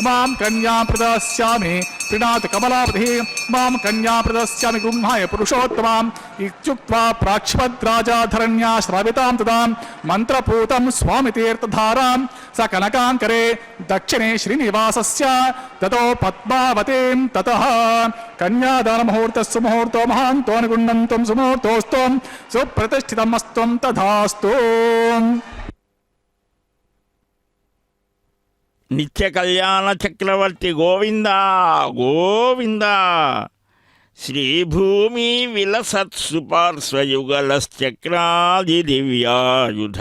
మాం కన్యాం ప్రదాస్యామి ప్రణాత్ కమలాపతి మాం కన్యాం ప్రదాస్యామి గృహ్ణాయ పురుషోత్తమాం ఇత్యుక్త్వా ప్రాక్షిపద్రాజాధరణ్యా శ్రావితాం తదాం మంత్రపూతం స్వామి తీర్థధారాం స కనకాంకరే దక్షిణే శ్రీనివాసస్య తతో పద్మావతీం తతః కన్యాదాన ముహూర్తస్సు ముహూర్తో మహాంతో అనుగుణంతం సుముహూర్తోస్తం సుప్రతిష్ఠితమస్త్వం తథాస్తు. నిత్య కళ్యాణ చక్రవర్తి గోవింద గోవింద. శ్రీభూమి విలసత్సు పార్శ్వయుగలశ్చక్రాది దివ్యాయుధ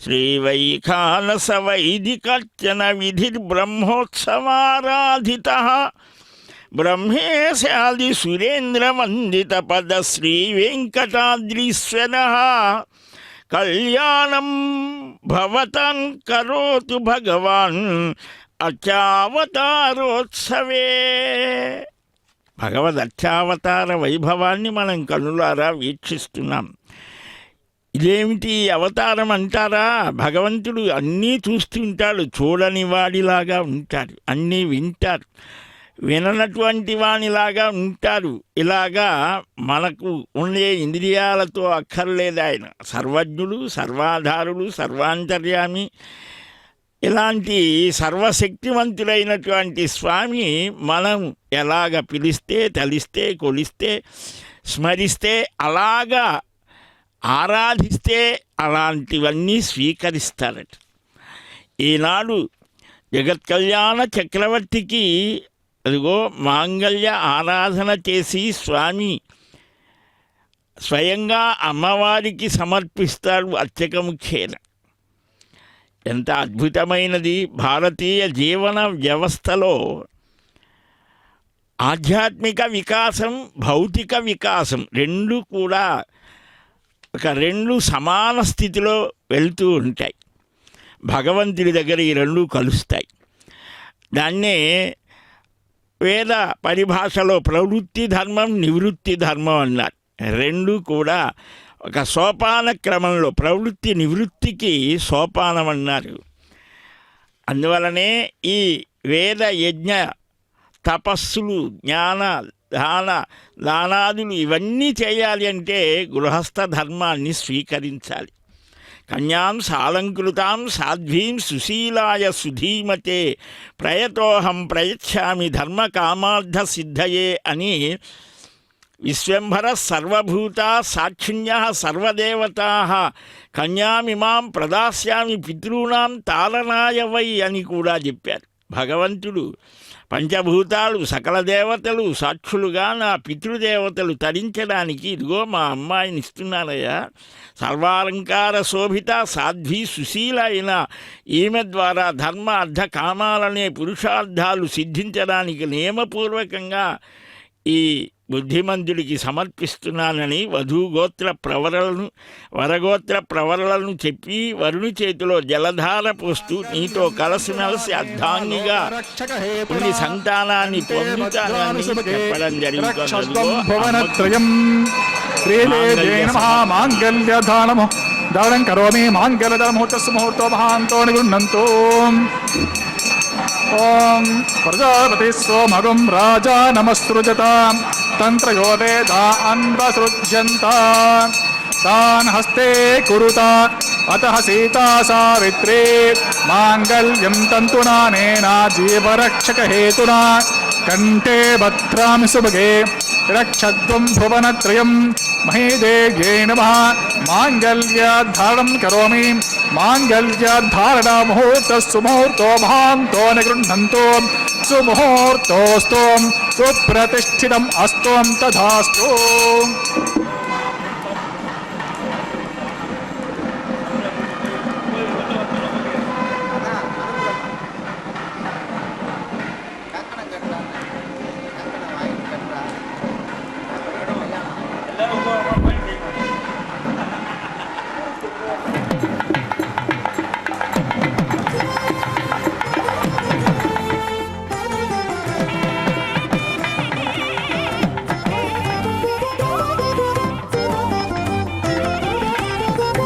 శ్రీవైఖానస వైదికర్చన విధిర్బ్రహ్మోత్సవారాధిత బ్రహ్మేశాది సురేంద్రవందిత పద శ్రీవేంకటాద్రీశ్వర కళ్యాణం భవతాం కరోతు భగవాన్ అర్చావతారోత్సవే. భగవద్ అర్చావతార వైభవాన్ని మనం కనులారా వీక్షిస్తున్నాం. ఇదేమిటి అవతారం అంటారా? భగవంతుడు అన్నీ చూస్తుంటాడు, చూడని వాడిలాగా ఉంటాడు, అన్నీ వింటారు, విననటువంటి వానిలాగా ఉంటారు. ఇలాగా మనకు ఉండే ఇంద్రియాలతో అక్కర్లేదు ఆయన. సర్వజ్ఞుడు, సర్వాధారుడు, సర్వాంతర్యామి, ఇలాంటి సర్వశక్తివంతుడైనటువంటి స్వామి మనం ఎలాగ పిలిస్తే, తలిస్తే, కొలిస్తే, స్మరిస్తే, అలాగా ఆరాధిస్తే అలాంటివన్నీ స్వీకరిస్తారట. ఈనాడు జగత్ కళ్యాణ చక్రవర్తికి అదిగో మాంగళ్య ఆరాధన చేసి స్వామి స్వయంగా అమ్మవారికి సమర్పిస్తాడు అర్చకముఖేన. ఎంత అద్భుతమైనది! భారతీయ జీవన వ్యవస్థలో ఆధ్యాత్మిక వికాసం, భౌతిక వికాసం రెండు కూడా రెండు సమాన స్థితిలో వెళ్తూ ఉంటాయి. భగవంతుడి దగ్గర ఈ రెండు కలుస్తాయి. దాన్నే వేద పరిభాషలో ప్రవృత్తి ధర్మం, నివృత్తి ధర్మం అన్నారు. రెండు కూడా ఒక సోపాన క్రమంలో ప్రవృత్తి నివృత్తికి సోపానం అన్నారు. అందువలనే ఈ వేద యజ్ఞ తపస్సులు, జ్ఞాన దానాదులు ఇవన్నీ చేయాలి అంటే గృహస్థ ధర్మాన్ని స్వీకరించాలి. కన్యాం సాలంకృతాం సాధ్వీం సుశీలాయ సుధీమతే ప్రయతోహం ప్రయచ్ఛామి ధర్మకామార్థ సిద్ధయే అని విశ్వంభర సర్వభూత సాక్షిణ్య సర్వదేవతా కన్యామిమాం ప్రదాస్యామి పితॄణాం తాళనాయ వై అని కూడా చెప్పారు. భగవంతుడు పంచభూతాలు సకల దేవతలు సాక్షులుగా నా పితృదేవతలు తరించడానికి ఇదిగో మా అమ్మాయిని ఇస్తున్నానయ్యా. సర్వాలంకార శోభిత సాధ్వి సుశీల అయిన ఈమె ద్వారా ధర్మ అర్థ కామాలనే పురుషార్థాలు సిద్ధించడానికి నియమపూర్వకంగా ఈ బుద్ధిమంతుడికి సమర్పిస్తున్నానని వధూగోత్ర ప్రవరలను వరగోత్ర ప్రవరలను చెప్పి వరుణి చేతిలో జలధార పోస్తూ నీతో కలసిమెలసి అర్ధాంగిగా కొన్ని సంతానాన్ని పొందుతానని చెప్పడం జరుగుతుంది. దానం కరోమి మాంగళ్యముహూర్తస్సు ముహూర్తో మహాంతో నిగృహ్ణంతో. ఓం ప్రజాపతి సోమగం రాజా నమస్సృజత తంత్రయో వేదాన్వసృజ్యంత తాన్ హస్తే కురుత అతః సీతా సావిత్రీ మాంగళ్యం తంతునానేన జీవరక్షకహేతునా కంఠే భద్రామి సుభగే రక్షద్వం భువనత్రయం మహీదేవ్యై నమః. మాంగళ్యధారణం కరోమి మాంగళ్యధారణ ముహూర్తస్సు ముహూర్తో మహాంతో నిగృహ్ణంతో సుముహూర్తోస్తు సుప్రతిష్ఠితం అస్తు తథాస్తు.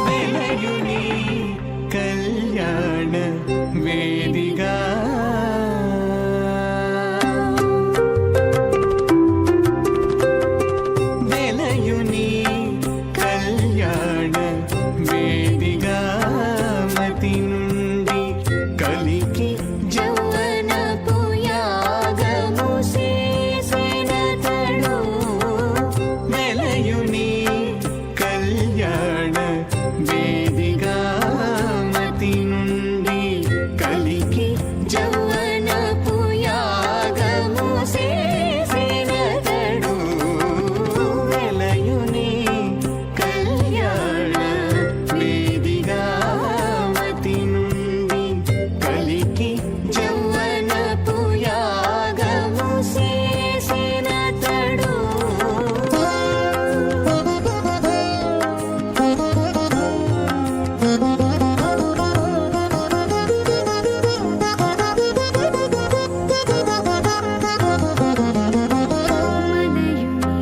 వెలయుని కళ్యాణ వేదిగా వెలయుని కళ్యాణ వేదిగా మతి నుండి కలికి జౌవనపు యాగము చేసినతడు వెలయుని కళ్యాణ వేదిగా మతి నుండి కలికి జౌవనపు యాగము చేసినతడు వెలయుని కళ్యాణ వేదిగా మతి నుండి కలికి జౌవనపు యాగము చేసినతడు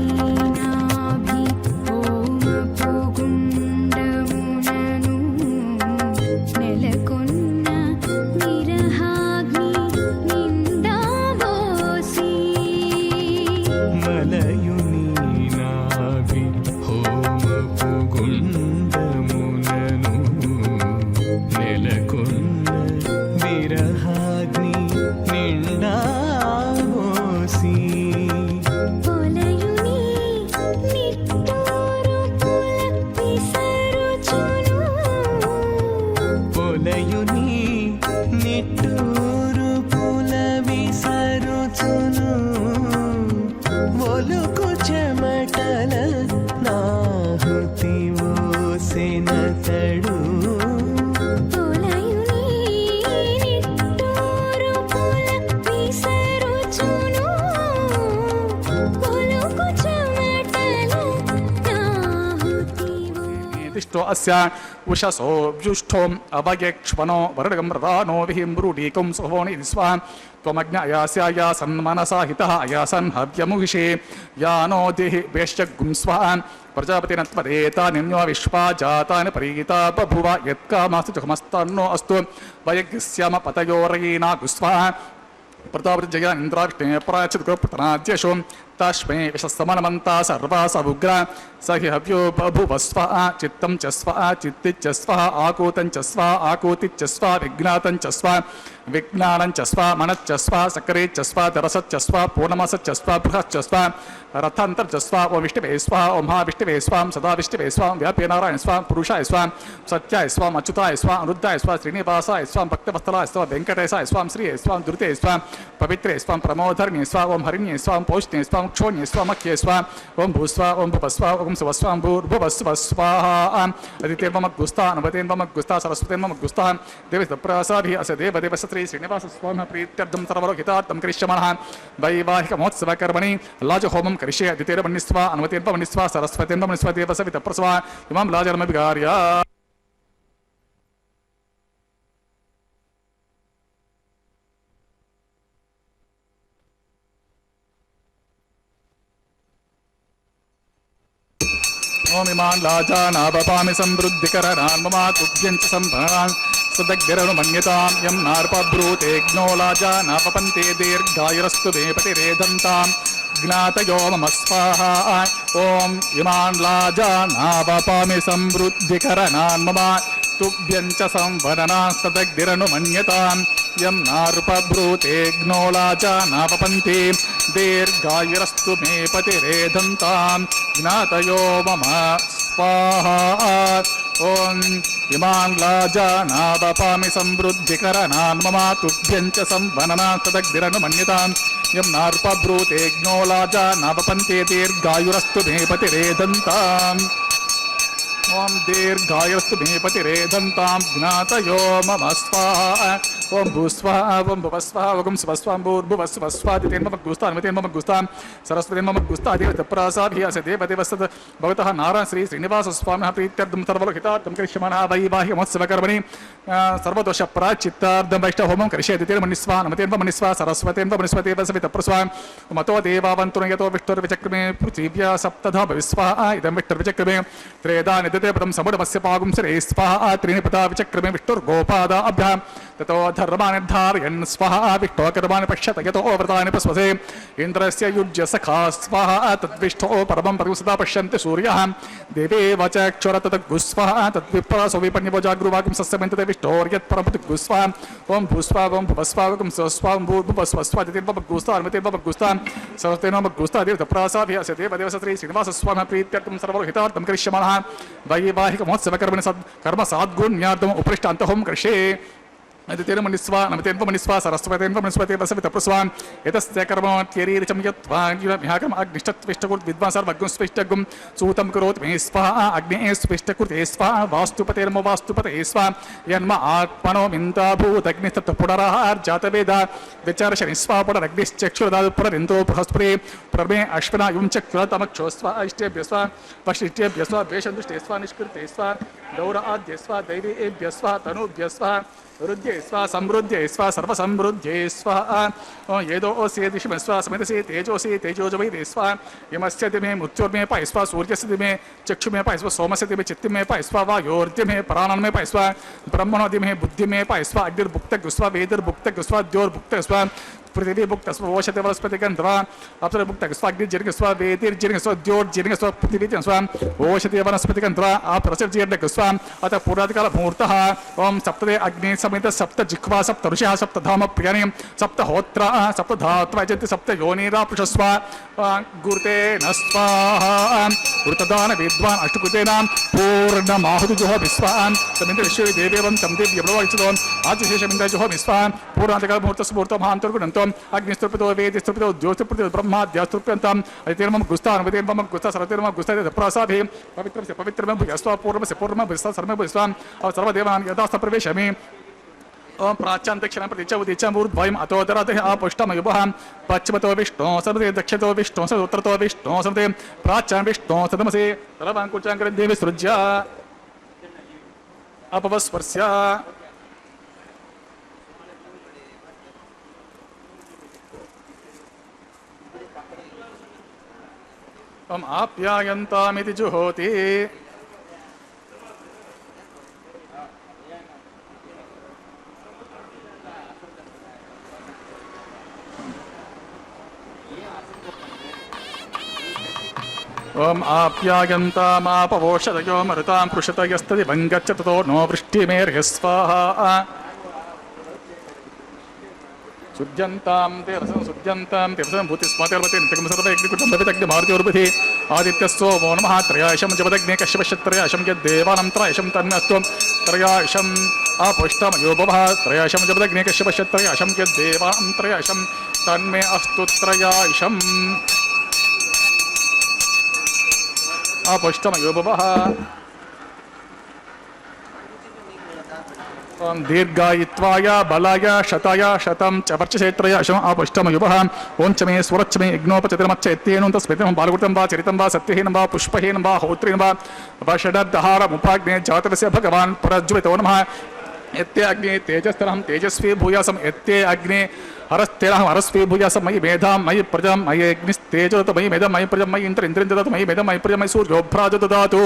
మనయునాభి హోమపు గుండమునను నెలకొన్న విరహాగ్ని నిందాబోసి మలయుని నాభి హోమపు గుండమునను నెలకొన్న విరహాగ్ని నిండాబోసి పొలయుని నిట్టూరు పుల విసరుచును పొలయుని నిట్టూరు పుల విసరుచును ఒలుకు చెమటల నాహుతి ఓసెనతడు పొలయుని నిట్టూరు పుల విసరుచును ఒలుకు చెమటల నాహుతివో తిష్టో అస్య ఉషసో వ్యుష్ఠో అవయక్ష్వనో వరుడగం రదానో విహింబ్రూఢీకం సుహోని స్వా త్వమజ్ఞ అయాస్యాయాసన్ మనసా హితః అయాసన్ హవ్యముహిషే యానో దేహి వేశ్యగుం స్వాన్ ప్రజాపతినత్వదేతానిన్యో విశ్వా జాతాని పరీతా బభువ యత్కామాస్తు జహమస్తన్నో అస్తు వయగ్స్యామ పతయోరయీనా గుస్వా ప్రతాపతి జయ ఇంద్రావిష్ణే ప్రాచిత్ ప్రతనాద్యశో तस्मै विशस्तमनमन्ता सर्वा समुग्रा स हि हव्यो बभुवस्व चित्तं च स्व चित्तिच्च स्व आकूतं च स्व आकूतिच्च स्व विज्ञातं च स्व विज्ञानं च स्व मनच्च स्व सकरे च स्व तरसच्च स्व पूर्णमसच्च स्व बृहच्च स्व रथान्तर्च स्व ओं विष्णवे स्व ओं महाविष्णवे स्व सदा विष्णवे स्व व्याप्य नारायण स्व पुरुषाय स्व सत्याय स्व अच्युताय स्व अनिरुद्धाय स्व श्रीनिवासाय स्व भक्तवत्सलाय स्व वेंकटेशाय स्व श्रिये स्व दुरिते स्व पवित्रे स्व प्रमोधर्णे स्व ओं हरिण्ये स्व पौष्णे स्व क्षोण्ये स्व मख्ये स्व ओं भूस्व ओं भुवस्व ओं सुवस्व भूर्भुवस्व स्वाहा अदितेर्वमग्गुस्ता नवतेर्वमग्गुस्ता सरस्वतेर्वमग्गुस्ता देवप्रसाभिः अस्य देवदेवस्य श्री श्रीनिवास स्वामिनः प्रीत्यर्थं सर्वलोकितार्थं करिष्यामः वैवाहिकमहोत्सवकर्मणि लाजहोमं करिष्ये अदितेर्वमन्यस्व अनुमतेर्वमन्यस्व सरस्वतेर्वमन्यस्व देवस्य वितप्रसव इमां लाजर्मविगार्य ओम इमान् लाजानावपामि समृद्धिकरणान् मम तुभ्यं च सम्भरान् सदग्निरनुमन्यतां यं नार्पब्रूतेऽग्नो लाजानापपन्ते दीर्घायुरस्तु मे पतिरेधन्तां ज्ञातयो मम स्वाहा ओम इमान् लाजानावपामि समृद्धिकरणान् मम तुभ्यं च संवदनान् सदग्निरनुमन्यतां यं नार्पब्रूतेऽग्नो लाजानापपन्ते दीर्घायुरस्तु मे पतिरेधन्तां ज्ञातयो मम स्वाहा ओम इमान् लाजानावपामि समृद्धिकरणान् मम तुभ्यं च संवदनान् सदग्निरनुमन्यतां यं नार्पब्रूतेऽग्नो लाजानापपन्ते दीर्घायुरस्तु मे पतिरेधन्ताम् ओम दीर्घायुस्तु मे पतिरेधन्तां ज्ञातयो मम स्वाहा ओम भूस्वाहा ओम भुवस्वाहा ओम स्वस्वां भूर्भुवस्वस्वादितेर्ममग्गुस्तान्मतेर्ममग्गुस्तां सरस्वतेर्ममग्गुस्ता देवतप्रसाभिः अस्य देवदेवस्य भवतः नारायण श्री श्रीनिवासस्वामिनः प्रीत्यर्थं सर्वलोकितार्थं करिष्यामः वैवाहिकमहोत्सवकर्मणि सर्वदोषप्रायश्चित्तार्थं वैष्णवहोमं करिष्ये अदितेर्मन्यस्व नमतेर्मन्यस्व सरस्वतेर्मन्यस्व देवस्य वितप्रस्व मतो देवावन्तु यतो विष्णुर्विचक्रमे पृथिव्या सप्तधा भविस्वाहा इदं विष्णुर्विचक्रमे त्रेधा निदते पदं समुडमस्य पागुंसरे स्वाहा त्रीणि पदा विचक्रमे विष्णुर्गोपादा अभ्यां ततो धर्मान् निर्धारयन् स्वाहा विष्णोः कर्माणि पश्यत यतो व्रतानि पस्वसे इन्द्रस्य युज्य सखा स्वाहा तद्विष्ठो परमं पदं सदा पश्यन्ति सूर्यः देवे वचक्षुर तद्गुस्वाहा तद्विप्रासो विपण्यवो जागृवागुं सस्यमेन्तते विष्णोर्यत्परमपतिगुस्वाहा ओं भूस्वा ओं भुवस्वा ओं स्वस्वा ओं भूर्भुवस्वस्वादितेर्वमग्गुस्ता अनुमतेर्वमग्गुस्ता सरस्वतेर्वमग्गुस्ता देवतप्रासाभिः अस्य देवदेवस्य श्री श्रीनिवासस्वामिनः प्रीत्यर्थं सर्वहितार्थं करिष्यामः वैवाहिकमहोत्सवकर्मणि कर्म साद्गुण्यार्थम् उपरिष्टान्तहोमं करिष्ये अदितेर्मन्यस्व नमतेर्वमन्यस्व सरस्वतेर्वमन्यस्व देवस्य वितप्रस्वान् एतस्य कर्मत्यरीरिचं यत्त्वा विहाकम् अग्निष्ठत्विष्टकुर्त विद्वान् सर्वज्ञस्विष्टगुं सूतं करोति मे स्वाहा अग्नेः स्विष्टकुर्ते स्वाहा वास्तुपतेर्म वास्तुपते स्वाहा यन्म आत्मनो मिन्ता भूतग्निस्तत् पुनराहार्जातवेदा विचारशनि स्वाहा पुनरग्निश्चक्षुरदात् पुनरिन्दो बृहस्पति प्रमे अश्विना युं चक्षुरतमक्षो स्वाहा इष्टेभ्य स्वाहा पश्चिष्टेभ्य स्वाहा वेषन्दुष्टे स्वाहा निष्कृते स्वाहा दौराद्य स्वाहा दैवेभ्य स्वाहा तनुभ्य स्वाहा रुद्ये स्वा समृद्ध्ये स्वा सर्वसमृद्ध्ये स्वाहा येदोऽसि दिशि स्वा समितसि तेजोसि तेजोजवैदे स्वा यमस्य दिमे मृत्योर्मे पाय स्वा सूर्यस्य दिमे चक्षुमे पाय स्वा सोमस्य दिमे चित्तिमे पाय स्वा वायोर्दिमे प्राणन्मे पाय स्वा ब्रह्मणो दिमे बुद्धिमे पाय स्वा अग्निर्भुक्तः स्वा वेदिर्भुक्तः स्वा द्योर्भुक्तः स्वा पृथिवी भुक्त स्व ओषधि वनस्पति गंधवा अप्सर भुक्त स्व अग्निर्जीर्घ स्व वेदिर्जीर्घ स्व द्योर्जीर्घ स्व पृथ्वी स्व ओषधि वनस्पति गंधवा अपरसर्जीर्घ स्व अतः पूर्वाधिकाल मुहूर्तः ओम सप्तदे अग्नि समेत सप्त जिह्वा सप्त ऋषिः सप्त धाम प्रियाणि सप्त होत्रा सप्त धात्वा यजन्ति सप्त योनिरापुष स्व गुरुतेन स्वाहा गुरुतदान विद्वान् अष्टकृतेनां पूर्णमाहुतिजोः विश्वान् तमिन्द्र विश्वे देवेवन्तं दिव्यब्रह्मविष्णुः आदिशेषमिन्द्रजोः विश्वान् पूर्वाधिकाल मुहूर्तस्य मुहूर्तं महान्तर्गुणन्तं अग्निस्तृप्तो वेदिस्तृप्तो ज्योतिस्तृप्तो ब्रह्माद्यास्तृप्यन्ताम् अदितेर्ममग्गुस्ता अनुमतेर्ममग्गुस्ता सरतेर्ममग्गुस्ता पवित्रस्य पवित्रस्य पवित्रं भूयस्वा पूर्वस्य पूर्वं भूयस्वा सर्वं भूयस्वा सर्वदेवान् यथास्थ प्रवेशामि ओम प्राच्यान्तक्षणं प्रतीच उदीच मूर्ध्वयम् अतोदरतः आपुष्टमयुवः पश्चिमतो विष्णो सर्वते दक्षतो विष्णो सर्वोत्तरतो विष्णो सर्वते प्राच्यां विष्णो सदमसि तलवाङ्कुचाङ्करं विसृज्य अपवस्पर्श्य ओम आप्यायन्तामिति जुहोति ఓం ఆప్యాయంతామాపవోషదయో మరుతాం పృషతయస్తది వంగచ్చతో నో వృష్టిమేర్హ స్వాహా శుద్ధ్యంతాం తీరసం భూతి స్మాతిర్వతి నిత్యకం సర్వయజ్ఞకృతం భవితగ్ని మారుతిర్బుధి ఆదిత్యస్సోమో నమః త్రయాశం జపదగ్నే కశ్యపశ్యత్రయాశం యద్దేవానం త్రయాశం తన్మస్త్వం త్రయాశం ఆపుష్టమయో భవః త్రయాశం జపదగ్నే కశ్యపశ్యత్రయాశం యద్దేవానం త్రయాశం తన్మే అస్తు త్రయాశం ఆపుష్టమయో భవః దీర్ఘాయిత్వాయ బలాయ శతాయ శతం చ వర్చసేత్రయ శం ఆపుష్టమయుభ ఓం చ మే స్వరచ్చ మే యజ్ఞోపచతుర్మచ్చ ఎత్తేనం తస్మితం బాలకృతం వా చరితం వా సత్యహీనం వా పుష్పహీనం వా హోత్రీనం వా వషడద్హారముపాగ్నే జాతరస్య భగవాన్ ప్రజ్వలితో నమః ఎత్తే అగ్నే తేజస్థరం తేజస్వీ భూయాసం ఎత్తే అగ్నే హరస్థిరహం హరస్వీ భూయాసం మయి మేధాం మయి ప్రజం మయి అగ్నిస్తేజోత మయి మేధం మయి ప్రజం మయి ఇంద్రేంద్రం దదాతు మయి మేధం మయి ప్రజం మయి సూర్యోభ్రాజ దదాతు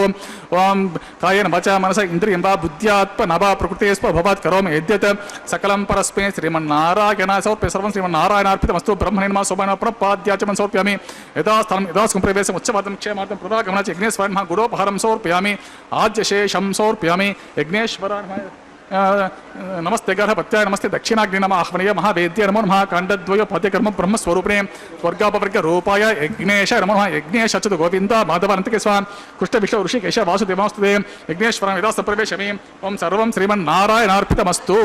ఓం కాయేన వాచా మనసా ఇంద్రియం వా బుద్ధ్యాత్మన వా ప్రకృతేస్వ భవాత్ కరోమి యద్యత్ సకలం పరస్మే శ్రీమన్నారాయణ సమర్ప్య సర్వం శ్రీమన్నారాయణార్పితమస్తు బ్రహ్మణే నమః సోమన ప్రపాద్యాచమం సమర్ప్యామి యథాస్థలం యథాస్కం ప్రవేశం ఉచ్చవాదం క్షేమార్థం ప్రదాగమన యజ్ఞేశ్వర గుడోపహారం సమర్ప్యామి ఆద్యశేషం సమర్ప్యామి యజ్ఞేశ్వరాయ నమస్తే గర్భపత్యాయ నమస్తే దక్షిణాగ్ని నమ ఆహ్వనీయ మహావేద్య నమో నమః కాండద్వయ పద్యకర్మ బ్రహ్మస్వరూపిణే స్వర్గాపవర్గ రూపాయ యజ్ఞేశ నమో నమః యజ్ఞేశ అచ్యుత గోవింద మాధవానంతకే స్వామి కృష్ణ విష్ణు ఋషికేశ వాసుదేవాస్తుతే యజ్ఞేశ్వరం యథాస్థ ప్రవేశమి ఓం సర్వం శ్రీమన్నారాయణార్పితమస్తు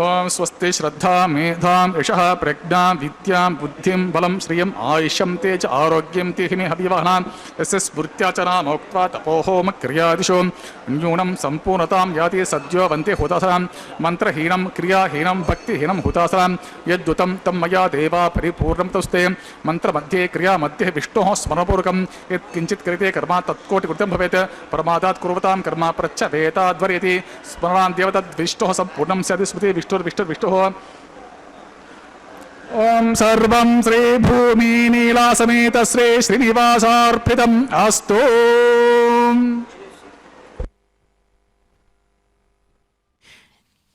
ఓం స్వస్తి శ్రద్ధా మేధాం యశః ప్రజ్ఞాం విద్యాం బుద్ధిం బలం శ్రియం ఆయుష్యం తేజ ఆరోగ్యం తిహిమి హవివహనాం యస్య స్మృత్యాచనామోక్త్వా తపోహోమ క్రియాదిషు న్యూనం సంపూర్ణతాం యాతి సద్యో వంతే హుతాసనాం మంత్రహీనం క్రియాహీనం భక్తిహీనం హుతాసనాం యద్దుతం తం మయా దేవా పరిపూర్ణం తస్తే మంత్రमध्ये క్రియాमध्ये విష్ణోః స్మరణపూర్వకం యత్కించిత్ క్రియతే కర్మ తత్కోటికృతం భవేత్ ప్రమాదాత్ కుర్వతాం కర్మ ప్రచ్చవేతాద్వర్యతి స్మరణాద్యేవ తద్విష్ణోః సంపూర్ణం స్యాది స్మృతి విష్ణుర్విష్ణుర్విష్ణుః ఓం సర్వం శ్రీ భూమి నీలా సమేత శ్రీ శ్రీనివాసార్పితం అస్తు.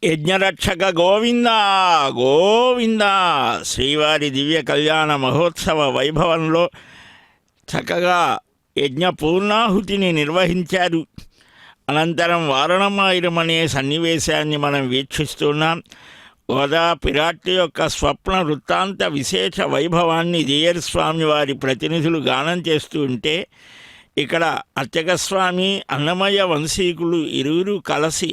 యజ్ఞరక్షక గోవింద గోవింద. శ్రీవారి దివ్య కళ్యాణ మహోత్సవ వైభవంలో చక్కగా యజ్ఞ పూర్ణాహుతిని నిర్వహించారు. అనంతరం వారణమాయిరం అనే సన్నివేశాన్ని మనం వీక్షిస్తున్నాం. గోదా పిరాట్టి యొక్క స్వప్న వృత్తాంత విశేష వైభవాన్ని జేయర్ స్వామి వారి ప్రతినిధులు గానం చేస్తూ ఉంటే ఇక్కడ అర్చకస్వామి అన్నమయ్య వంశీకులు ఇరువురు కలిసి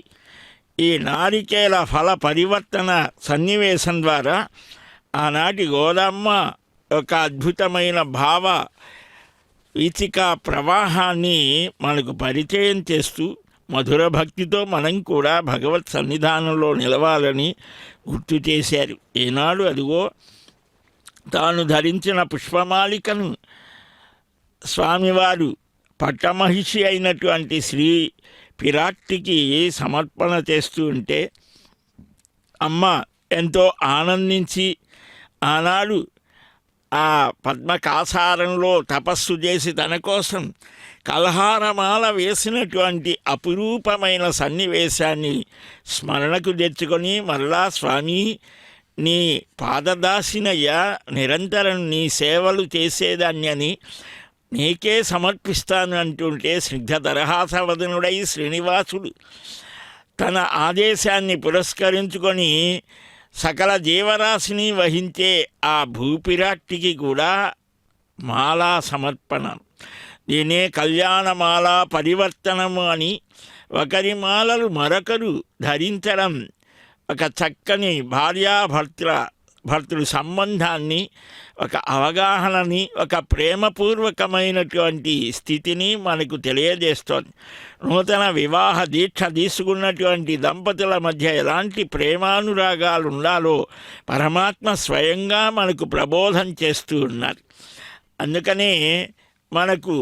ఈ నారికేల ఫల పరివర్తన సన్నివేశం ద్వారా ఆనాటి గోదమ్మ యొక్క అద్భుతమైన భావ వీచిక ప్రవాహాన్ని మనకు పరిచయం చేస్తూ మధుర భక్తితో మనం కూడా భగవత్ సన్నిధానంలో నిలవాలని గుర్తు చేశారు. ఈనాడు అదిగో తాను ధరించిన పుష్పమాలికను స్వామివారు పట్టమహిషి అయినటువంటి శ్రీ పిరాట్టికి సమర్పణ చేస్తూ ఉంటే అమ్మ ఎంతో ఆనందించి ఆనాడు ఆ పద్మకాసారంలో తపస్సు చేసి తన కోసం కల్హారమాల వేసినటువంటి అపురూపమైన సన్నివేశాన్ని స్మరణకు తెచ్చుకొని మరలా స్వామి నీ పాదదాసినయ్యా, నిరంతరం నీ సేవలు చేసేదాన్ని అని నీకే సమర్పిస్తాను అంటుంటే స్నిగ్ధదరహాసవదనుడై శ్రీనివాసుడు తన ఆదేశాన్ని పురస్కరించుకొని సకల జీవరాశిని వహించే ఆ భూపిరాట్టికి కూడా మాలా సమర్పణ, దీనే కళ్యాణమాల పరివర్తనము అని ఒకరి మాలలు మరొకరు ధరించడం ఒక చక్కని భర్తృ సంబంధాన్ని, ఒక అవగాహనని, ఒక ప్రేమపూర్వకమైనటువంటి స్థితిని మనకు తెలియజేస్తోంది. నూతన వివాహ దీక్ష తీసుకున్నటువంటి దంపతుల మధ్య ఎలాంటి ప్రేమానురాగాలు ఉండాలో పరమాత్మ స్వయంగా మనకు ప్రబోధం చేస్తూ ఉన్నారు. అందుకనే మనకు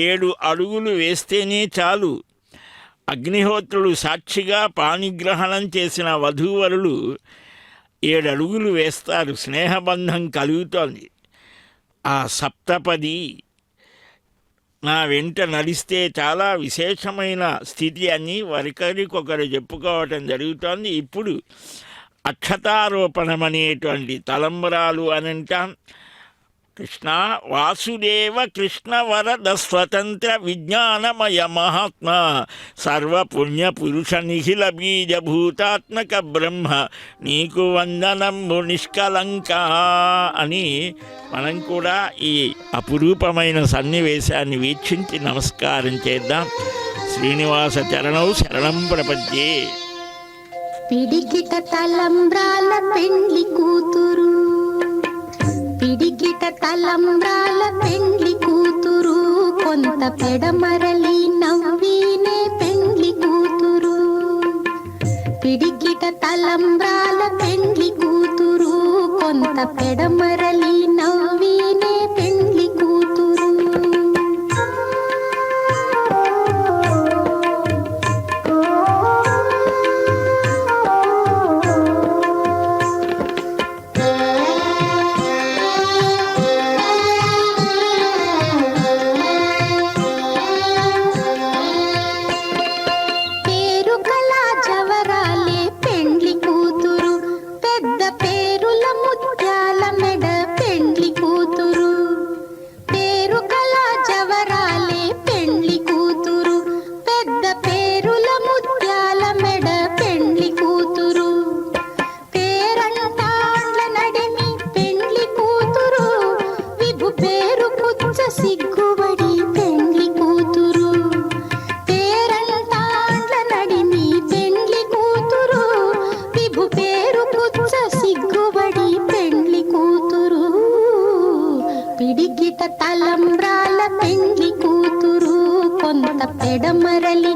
7 అడుగులు వేస్తేనే చాలు. అగ్నిహోత్రుడు సాక్షిగా పాణిగ్రహణం చేసిన వధూవరులు 7 అడుగులు వేస్తారు, స్నేహబంధం కలుగుతోంది. ఆ సప్తపది నా వెంట నడిస్తే చాలా విశేషమైన స్థితి అని ఒకరికొకరు చెప్పుకోవటం జరుగుతోంది. ఇప్పుడు అక్షతారోపణం అనేటువంటి తలంబరాలు అని అంటాం. కృష్ణ వాసుదేవ కృష్ణ వరద స్వతంత్ర విజ్ఞానమయ మహాత్మ సర్వపుణ్య పురుష నిఖిల బీజభూతాత్మక బ్రహ్మ నీకు వందనము నిష్కలంక అని మనం కూడా ఈ అపురూపమైన సన్నివేశాన్ని వీక్షించి నమస్కారం చేద్దాం. శ్రీనివాస చరణౌ శరణం ప్రపద్యే. పిడికిట తలంబ్రాల పెండ్లి కూతురు, పిడికిట తలంబ్రాల పెండ్లి కూతురు, కొంత పెడమరలి నవ్వీనే పెండ్లి కూతురు. పిడికిట తలంబ్రాల పెండ్లి కూతురు, కొంత పెడమరలి నవ్వీనే పెండ్లి కూతురు. సిగ్గుబడి పెండ్లి కూతురు, పేరంటాండ్ల నడిమి పెండ్లి కూతురు, విభు పేరు పుచ్చ సిగ్గుబడి పెండ్లి కూతురు. పిడికిట తలంబ్రాల పెండ్లి కూతురు, కొంత పెడమరలి